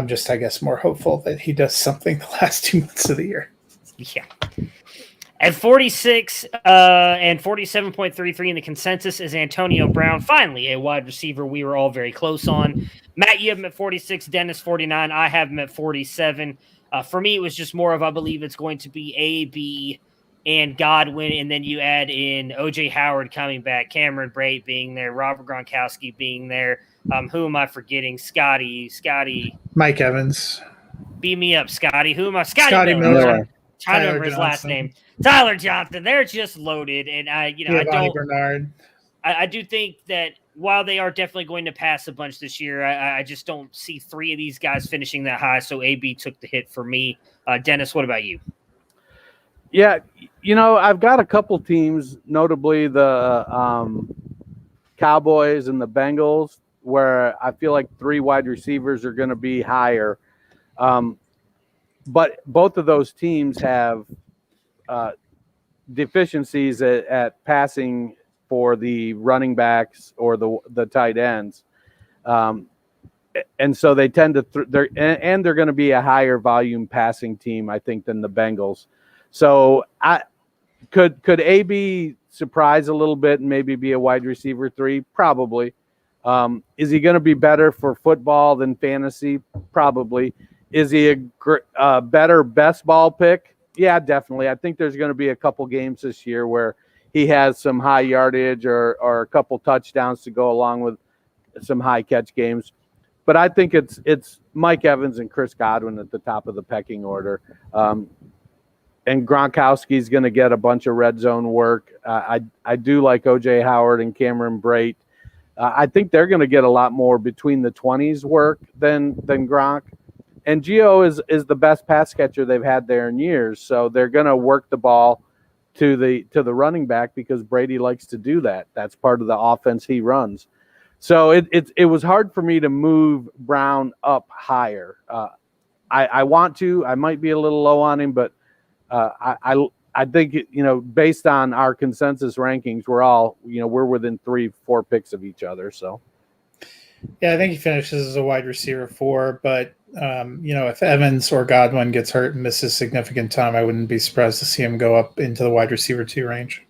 just, I guess, more hopeful that he does something the last 2 months of the year. Yeah. At 46 and 47.33 in the consensus is Antonio Brown, finally a wide receiver we were all very close on. Matt, you have him at 46, Dennis 49. I have him at 47. For me, it was just more of, I believe it's going to be A.B. and Godwin, and then you add in O.J. Howard coming back, Cameron Brate being there, Robert Gronkowski being there. Who am I forgetting? Scotty. Mike Evans. Beat me up, Scotty. Who am I? Scotty Miller. Trying to Tyler remember his last Johnson. name. Tyler Johnson. They're just loaded, and Giovanni Bernard. I do think that while they are definitely going to pass a bunch this year, I just don't see three of these guys finishing that high. So AB took the hit for me. Dennis, what about you? Yeah, I've got a couple teams, notably the Cowboys and the Bengals, where I feel like three wide receivers are going to be higher. But both of those teams have deficiencies at passing for the running backs or the tight ends. And so they tend to they're going to be a higher volume passing team, I think, than the Bengals. So could AB surprise a little bit and maybe be a wide receiver 3? Probably. Is he going to be better for football than fantasy? Probably. Is he a better best ball pick? Yeah, definitely. I think there's going to be a couple games this year where he has some high yardage or a couple touchdowns to go along with some high catch games. But I think it's Mike Evans and Chris Godwin at the top of the pecking order. And Gronkowski's going to get a bunch of red zone work. I do like O.J. Howard and Cameron Brate. I think they're going to get a lot more between the 20s work than Gronk. And Gio is the best pass catcher they've had there in years. So they're going to work the ball to the running back because Brady likes to do that. That's part of the offense he runs. So it was hard for me to move Brown up higher. I want to. I might be a little low on him, but I think based on our consensus rankings, we're within 3-4 picks of each other. So yeah, I think he finishes as a wide receiver 4, but if Evans or Godwin gets hurt and misses significant time, I wouldn't be surprised to see him go up into the wide receiver 2 range.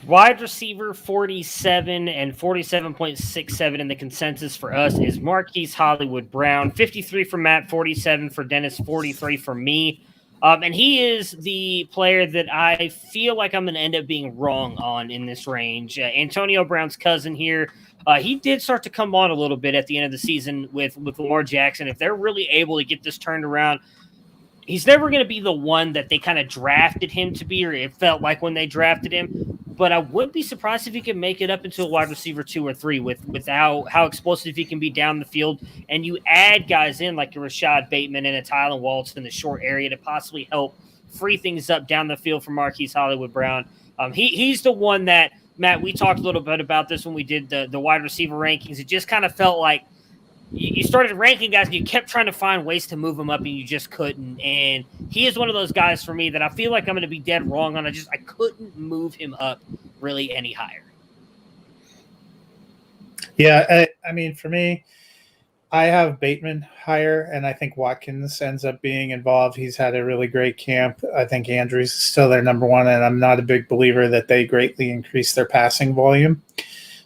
Wide receiver 47 and 47.67 in the consensus for us is Marquise Hollywood Brown. 53 for Matt, 47 for Dennis, 43 for me. And he is the player that I feel like I'm going to end up being wrong on in this range. Antonio Brown's cousin here. He did start to come on a little bit at the end of the season with Lamar Jackson. If they're really able to get this turned around, he's never going to be the one that they kind of drafted him to be, or it felt like when they drafted him. But I wouldn't be surprised if he can make it up into a wide receiver 2 or 3 with how explosive he can be down the field. And you add guys in like a Rashad Bateman and a Tylan Waltz in the short area to possibly help free things up down the field for Marquise Hollywood Brown. He's the one that, Matt, we talked a little bit about this when we did the wide receiver rankings. It just kind of felt like you started ranking guys and you kept trying to find ways to move them up and you just couldn't. And he is one of those guys for me that I feel like I'm going to be dead wrong on. I couldn't move him up really any higher. Yeah, I mean, for me, I have Bateman higher, and I think Watkins ends up being involved. He's had a really great camp. I think Andrews is still their number 1, and I'm not a big believer that they greatly increase their passing volume.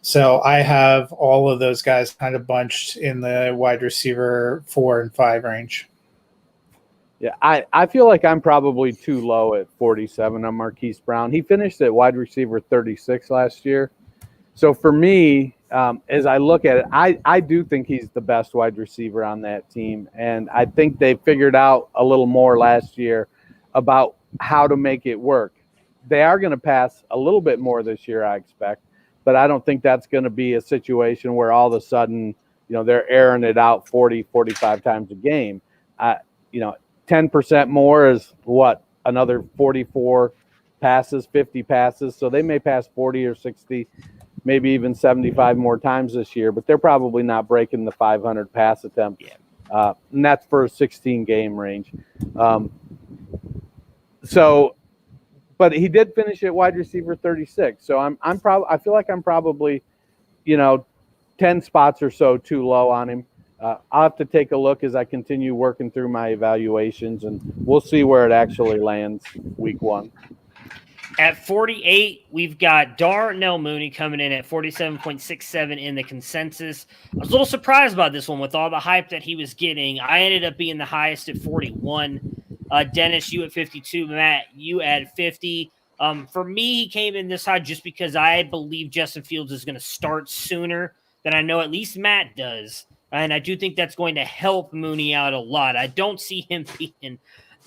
So I have all of those guys kind of bunched in the wide receiver 4 and 5 range. Yeah, I feel like I'm probably too low at 47 on Marquise Brown. He finished at wide receiver 36 last year. So for me, as I look at it, I do think he's the best wide receiver on that team. And I think they figured out a little more last year about how to make it work. They are going to pass a little bit more this year, I expect, but I don't think that's going to be a situation where all of a sudden, they're airing it out 40, 45 times a game. 10% more is what? Another 44 passes, 50 passes. So they may pass 40 or 60, maybe even 75 more times this year, but they're probably not breaking the 500 pass attempt. Yeah. And that's for a 16 game range. But he did finish at wide receiver 36. So I feel like I'm probably, 10 spots or so too low on him. I'll have to take a look as I continue working through my evaluations, and we'll see where it actually lands week 1. At 48, we've got Darnell Mooney coming in at 47.67 in the consensus. I was a little surprised by this one with all the hype that he was getting. I ended up being the highest at 41. Dennis, you at 52. Matt, you at 50. For me, he came in this high just because I believe Justin Fields is going to start sooner than I know at least Matt does. And I do think that's going to help Mooney out a lot. I don't see him being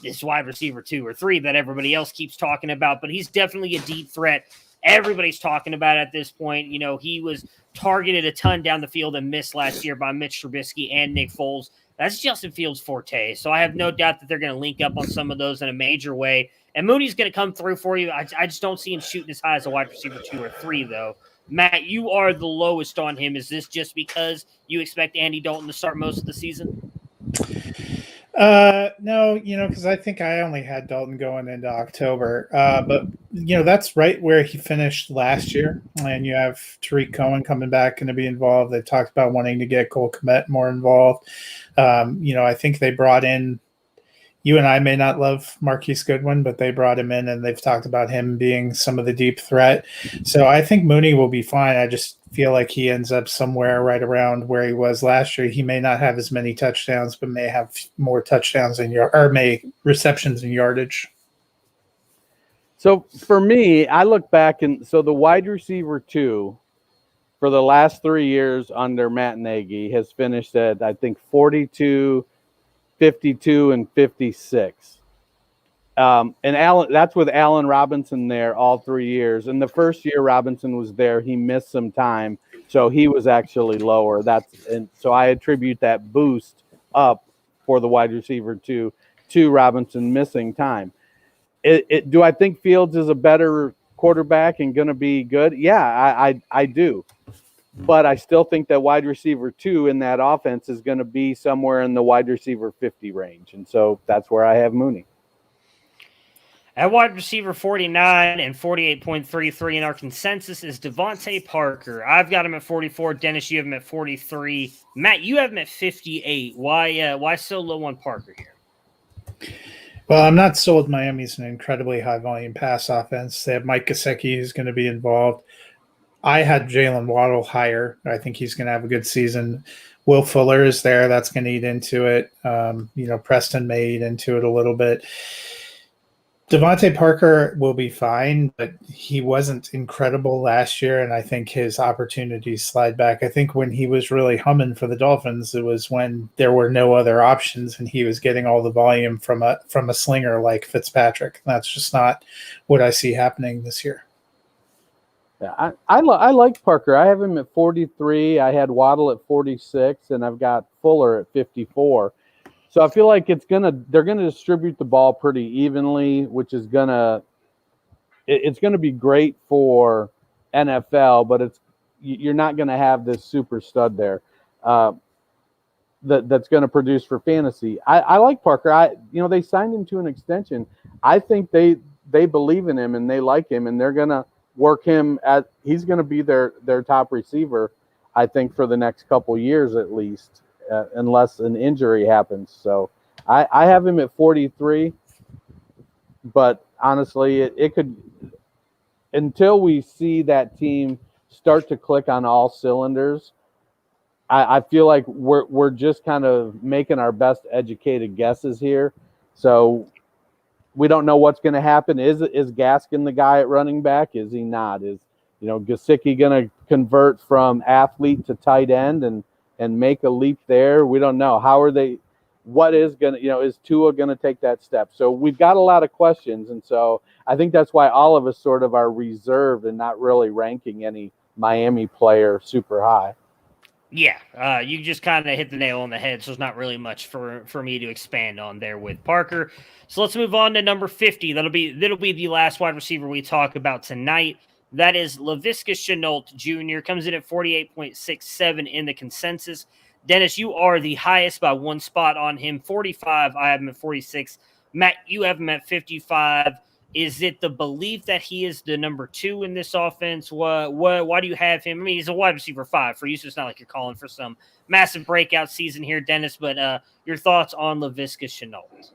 this wide receiver 2 or 3 that everybody else keeps talking about, but he's definitely a deep threat. Everybody's talking about at this point. He was targeted a ton down the field and missed last year by Mitch Trubisky and Nick Foles. That's Justin Fields' forte. So I have no doubt that they're going to link up on some of those in a major way. And Mooney's going to come through for you. I just don't see him shooting as high as a wide receiver 2 or 3, though. Matt, you are the lowest on him. Is this just because you expect Andy Dalton to start most of the season? No, because I think I only had Dalton going into October. But that's right where he finished last year. And you have Tariq Cohen coming back, going to be involved. They talked about wanting to get Cole Kmet more involved. I think they brought in, you and I may not love Marquise Goodwin, but they brought him in and they've talked about him being some of the deep threat. So I think Mooney will be fine. I just feel like he ends up somewhere right around where he was last year. He may not have as many touchdowns, but may have more touchdowns may receptions and yardage. So for me, I look back so the wide receiver 2 for the last 3 years under Matt Nagy has finished at, I think, 42, 52, and 56. And that's with Allen Robinson there all 3 years. And the first year Robinson was there, he missed some time, so he was actually lower. And so I attribute that boost up for the wide receiver to Robinson missing time. Do I think Fields is a better quarterback and going to be good? Yeah, I do. But I still think that wide receiver 2 in that offense is going to be somewhere in the wide receiver 50 range. And so that's where I have Mooney. At wide receiver 49 and 48.33 in our consensus is Devontae Parker. I've got him at 44. Dennis, you have him at 43. Matt, you have him at 58. Why so low on Parker here? Well, I'm not sold. Miami's an incredibly high volume pass offense. They have Mike Gesicki who's going to be involved. I had Jalen Waddle higher. I think he's going to have a good season. Will Fuller is there. That's going to eat into it. Preston may eat into it a little bit. Devontae Parker will be fine, but he wasn't incredible last year, and I think his opportunities slide back. I think when he was really humming for the Dolphins, it was when there were no other options, and he was getting all the volume from a slinger like Fitzpatrick. That's just not what I see happening this year. Yeah, I like Parker. I have him at 43. I had Waddle at 46, and I've got Fuller at 54. So I feel like they're gonna distribute the ball pretty evenly, which is it's gonna be great for NFL, but you're not gonna have this super stud there that's gonna produce for fantasy. I like Parker. They signed him to an extension. I think they believe in him and they like him, and they're gonna work him he's going to be their top receiver, I think, for the next couple years at least, unless an injury happens. So I have him at 43, but honestly, it could, until we see that team start to click on all cylinders, I feel like we're just kind of making our best educated guesses here. So we don't know what's going to happen. Is Gaskin the guy at running back? Is he not? Is Gesicki going to convert from athlete to tight end and make a leap there? We don't know. How are they? What is going to, is Tua going to take that step? So we've got a lot of questions. And so I think that's why all of us sort of are reserved and not really ranking any Miami player super high. Yeah, you just kind of hit the nail on the head, so there's not really much for me to expand on there with Parker. So let's move on to number 50. That'll be the last wide receiver we talk about tonight. That is Laviska Shenault Jr. Comes in at 48.67 in the consensus. Dennis, you are the highest by one spot on him, 45. I have him at 46. Matt, you have him at 55. Is it the belief that he is the number 2 in this offense? Why do you have him? I mean, he's a wide receiver 5 for you, so it's not like you're calling for some massive breakout season here, Dennis. But your thoughts on Laviska Shenault?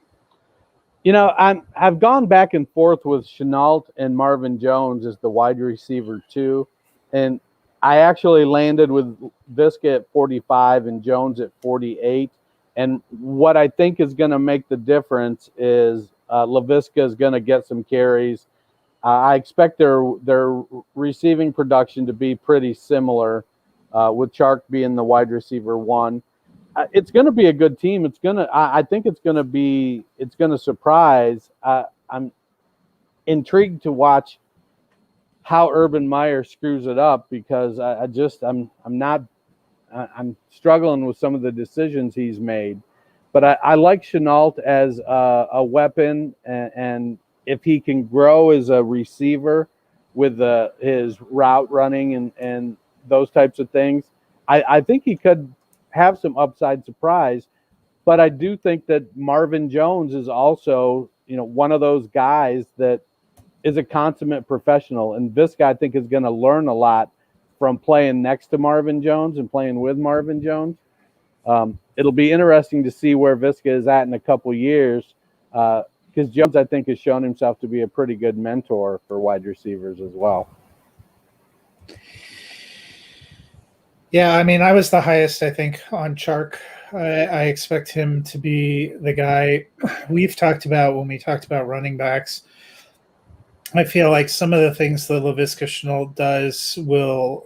I've gone back and forth with Shenault and Marvin Jones as the wide receiver 2, and I actually landed with Viska at 45 and Jones at 48. And what I think is going to make the difference is Laviska is going to get some carries. I expect their receiving production to be pretty similar, with Chark being the wide receiver 1. It's going to be a good team. I think it's going to surprise. I'm intrigued to watch how Urban Meyer screws it up, because I'm struggling with some of the decisions he's made. But I like Shenault as a weapon, and if he can grow as a receiver with his route running and those types of things, I think he could have some upside surprise. But I do think that Marvin Jones is also, one of those guys that is a consummate professional. And Viska, I think, is going to learn a lot from playing next to Marvin Jones and playing with Marvin Jones. It'll be interesting to see where Viska is at in a couple years, because Jones, I think, has shown himself to be a pretty good mentor for wide receivers as well. Yeah, I mean, I was the highest, I think, on Chark. I expect him to be the guy we've talked about when we talked about running backs. I feel like some of the things that Laviska Shenault does will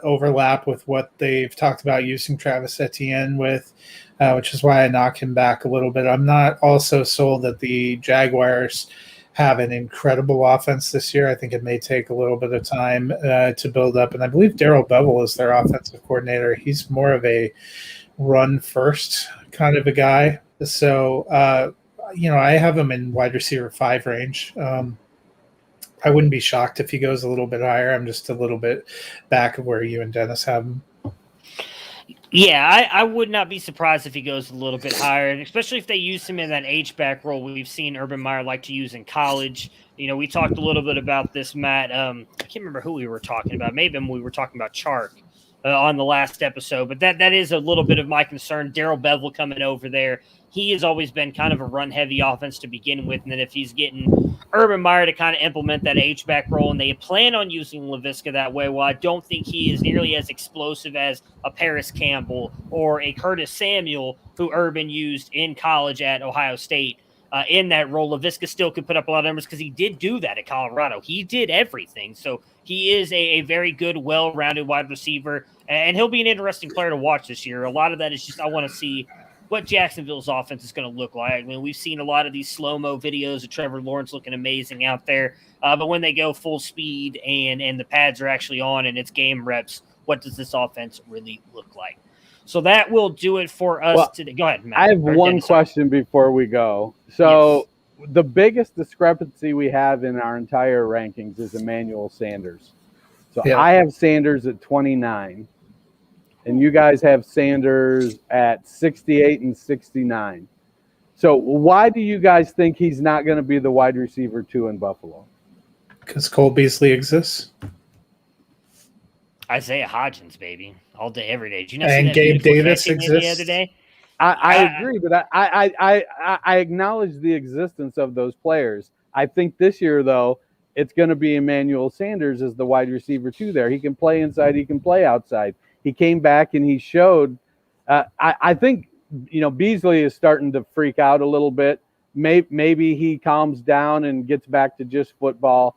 overlap with what they've talked about using Travis Etienne with, which is why I knock him back a little bit. I'm not also sold that the Jaguars have an incredible offense this year. I think it may take a little bit of time to build up. And I believe Darrell Bevell is their offensive coordinator. He's more of a run-first kind of a guy. So, I have him in wide receiver 5 range. I wouldn't be shocked if he goes a little bit higher. I'm just a little bit back of where you and Dennis have him. Yeah, I would not be surprised if he goes a little bit higher, and especially if they use him in that H-back role we've seen Urban Meyer like to use in college. We talked a little bit about this, Matt. I can't remember who we were talking about. Maybe we were talking about Chark on the last episode, but that is a little bit of my concern. Darrell Bevell coming over there. He has always been kind of a run-heavy offense to begin with, and then if he's getting Urban Meyer to kind of implement that H-back role, and they plan on using Laviska that way, well, I don't think he is nearly as explosive as a Paris Campbell or a Curtis Samuel, who Urban used in college at Ohio State. In that role, Laviska still could put up a lot of numbers because he did do that at Colorado. He did everything. So he is a very good, well-rounded wide receiver, and he'll be an interesting player to watch this year. A lot of that is just I want to see what Jacksonville's offense is going to look like. I mean, we've seen a lot of these slow-mo videos of Trevor Lawrence looking amazing out there, but when they go full speed and the pads are actually on and it's game reps, what does this offense really look like? So that will do it for us today. Go ahead, Matt. I have one question before we go. So the biggest discrepancy we have in our entire rankings is Emmanuel Sanders. So I have Sanders at 29, and you guys have Sanders at 68 and 69. So why do you guys think he's not going to be the wide receiver 2 in Buffalo? Because Cole Beasley exists. Isaiah Hodgins, baby, all day, every day. Did you not and see Gabe Davis exists the other day? I agree, but I acknowledge the existence of those players. I think this year, though, it's going to be Emmanuel Sanders as the wide receiver 2 there. He can play inside. He can play outside. He came back and he showed. I think, Beasley is starting to freak out a little bit. Maybe he calms down and gets back to just football.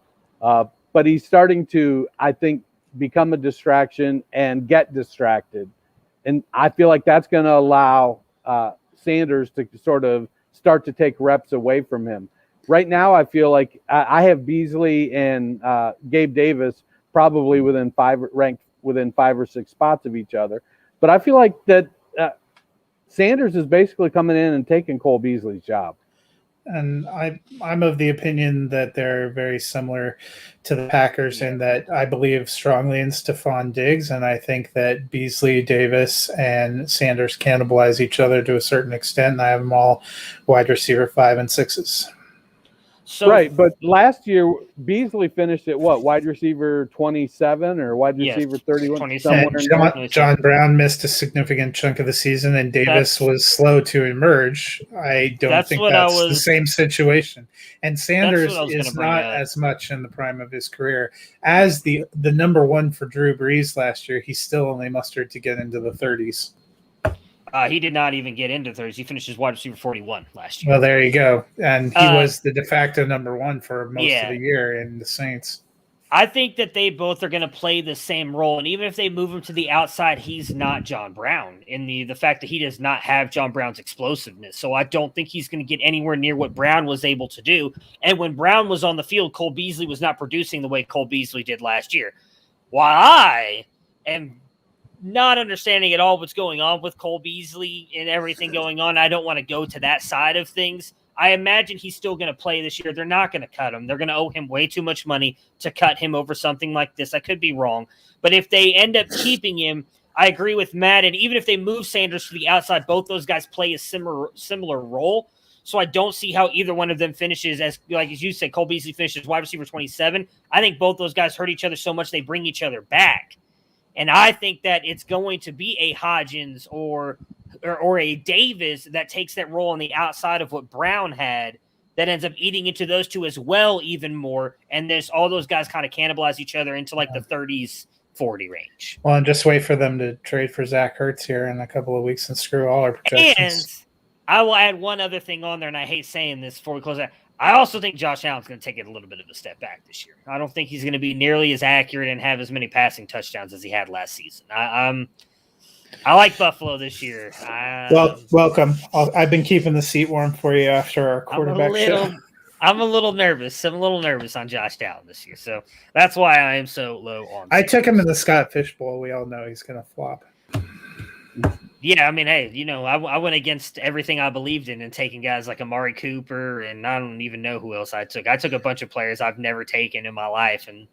but he's starting to, I think, become a distraction and get distracted. And I feel like that's going to allow Sanders to sort of start to take reps away from him. Right now, I feel like I have Beasley and Gabe Davis probably ranked within 5 or 6 spots of each other. But I feel like that Sanders is basically coming in and taking Cole Beasley's job. And I'm of the opinion that they're very similar to the Packers in that I believe strongly in Stephon Diggs, and I think that Beasley, Davis, and Sanders cannibalize each other to a certain extent, and I have them all wide receiver 5 and 6s. So, right, but last year Beasley finished at what, wide receiver 27 or wide receiver 31? 27. Somewhere John Brown missed a significant chunk of the season, and Davis was slow to emerge. I don't think that's the same situation. And Sanders is not as much in the prime of his career as the number one for Drew Brees last year. He's still only mustered to get into the 30s. He did not even get into 30s. He finished as wide receiver 41 last year. Well, there you go. And he was the de facto number one for most of the year in the Saints. I think that they both are going to play the same role. And even if they move him to the outside, he's not John Brown in the fact that he does not have John Brown's explosiveness. So I don't think he's going to get anywhere near what Brown was able to do. And when Brown was on the field, Cole Beasley was not producing the way Cole Beasley did last year. While I am not understanding at all what's going on with Cole Beasley and everything going on, I don't want to go to that side of things. I imagine he's still going to play this year. They're not going to cut him. They're going to owe him way too much money to cut him over something like this. I could be wrong. But if they end up keeping him, I agree with Matt. And even if they move Sanders to the outside, both those guys play a similar role. So I don't see how either one of them finishes as you said, Cole Beasley finishes wide receiver 27. I think both those guys hurt each other so much they bring each other back. And I think that it's going to be a Hodgins or a Davis that takes that role on the outside of what Brown had that ends up eating into those two as well even more. And there's all those guys kind of cannibalize each other into like the 30s, 40 range. Well, and just wait for them to trade for Zach Ertz here in a couple of weeks and screw all our projections. And I will add one other thing on there, and I hate saying this before we close out. I also think Josh Allen's going to take it a little bit of a step back this year. I don't think he's going to be nearly as accurate and have as many passing touchdowns as he had last season. I like Buffalo this year. Well, welcome. I've been keeping the seat warm for you after our quarterback show. I'm a little nervous. I'm a little nervous on Josh Allen this year, so that's why I am so low on. I took him in the Scott Fish Bowl. We all know he's going to flop. Yeah, I mean, hey, I went against everything I believed in and taking guys like Amari Cooper, and I don't even know who else I took. I took a bunch of players I've never taken in my life, and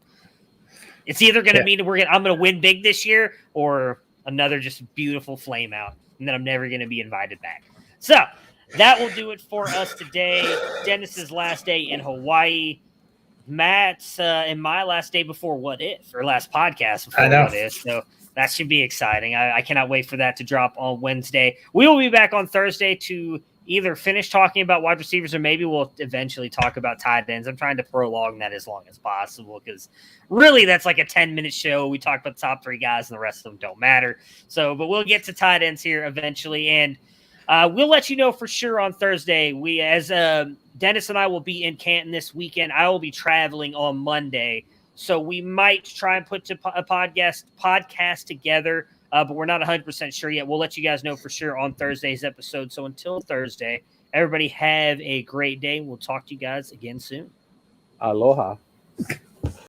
it's either going to mean I'm going to win big this year or another just beautiful flame out, and then I'm never going to be invited back. So that will do it for us today. Dennis's last day in Hawaii. Matt's and my last day before What If, or last podcast before What If. So that should be exciting. I cannot wait for that to drop on Wednesday. We will be back on Thursday to either finish talking about wide receivers or maybe we'll eventually talk about tight ends. I'm trying to prolong that as long as possible because really that's like a 10-minute show. We talk about the top 3 guys and the rest of them don't matter. So, but we'll get to tight ends here eventually. And we'll let you know for sure on Thursday. As Dennis and I will be in Canton this weekend. I will be traveling on Monday. So we might try and put a podcast together, but we're not 100% sure yet. We'll let you guys know for sure on Thursday's episode. So until Thursday, everybody have a great day. We'll talk to you guys again soon. Aloha.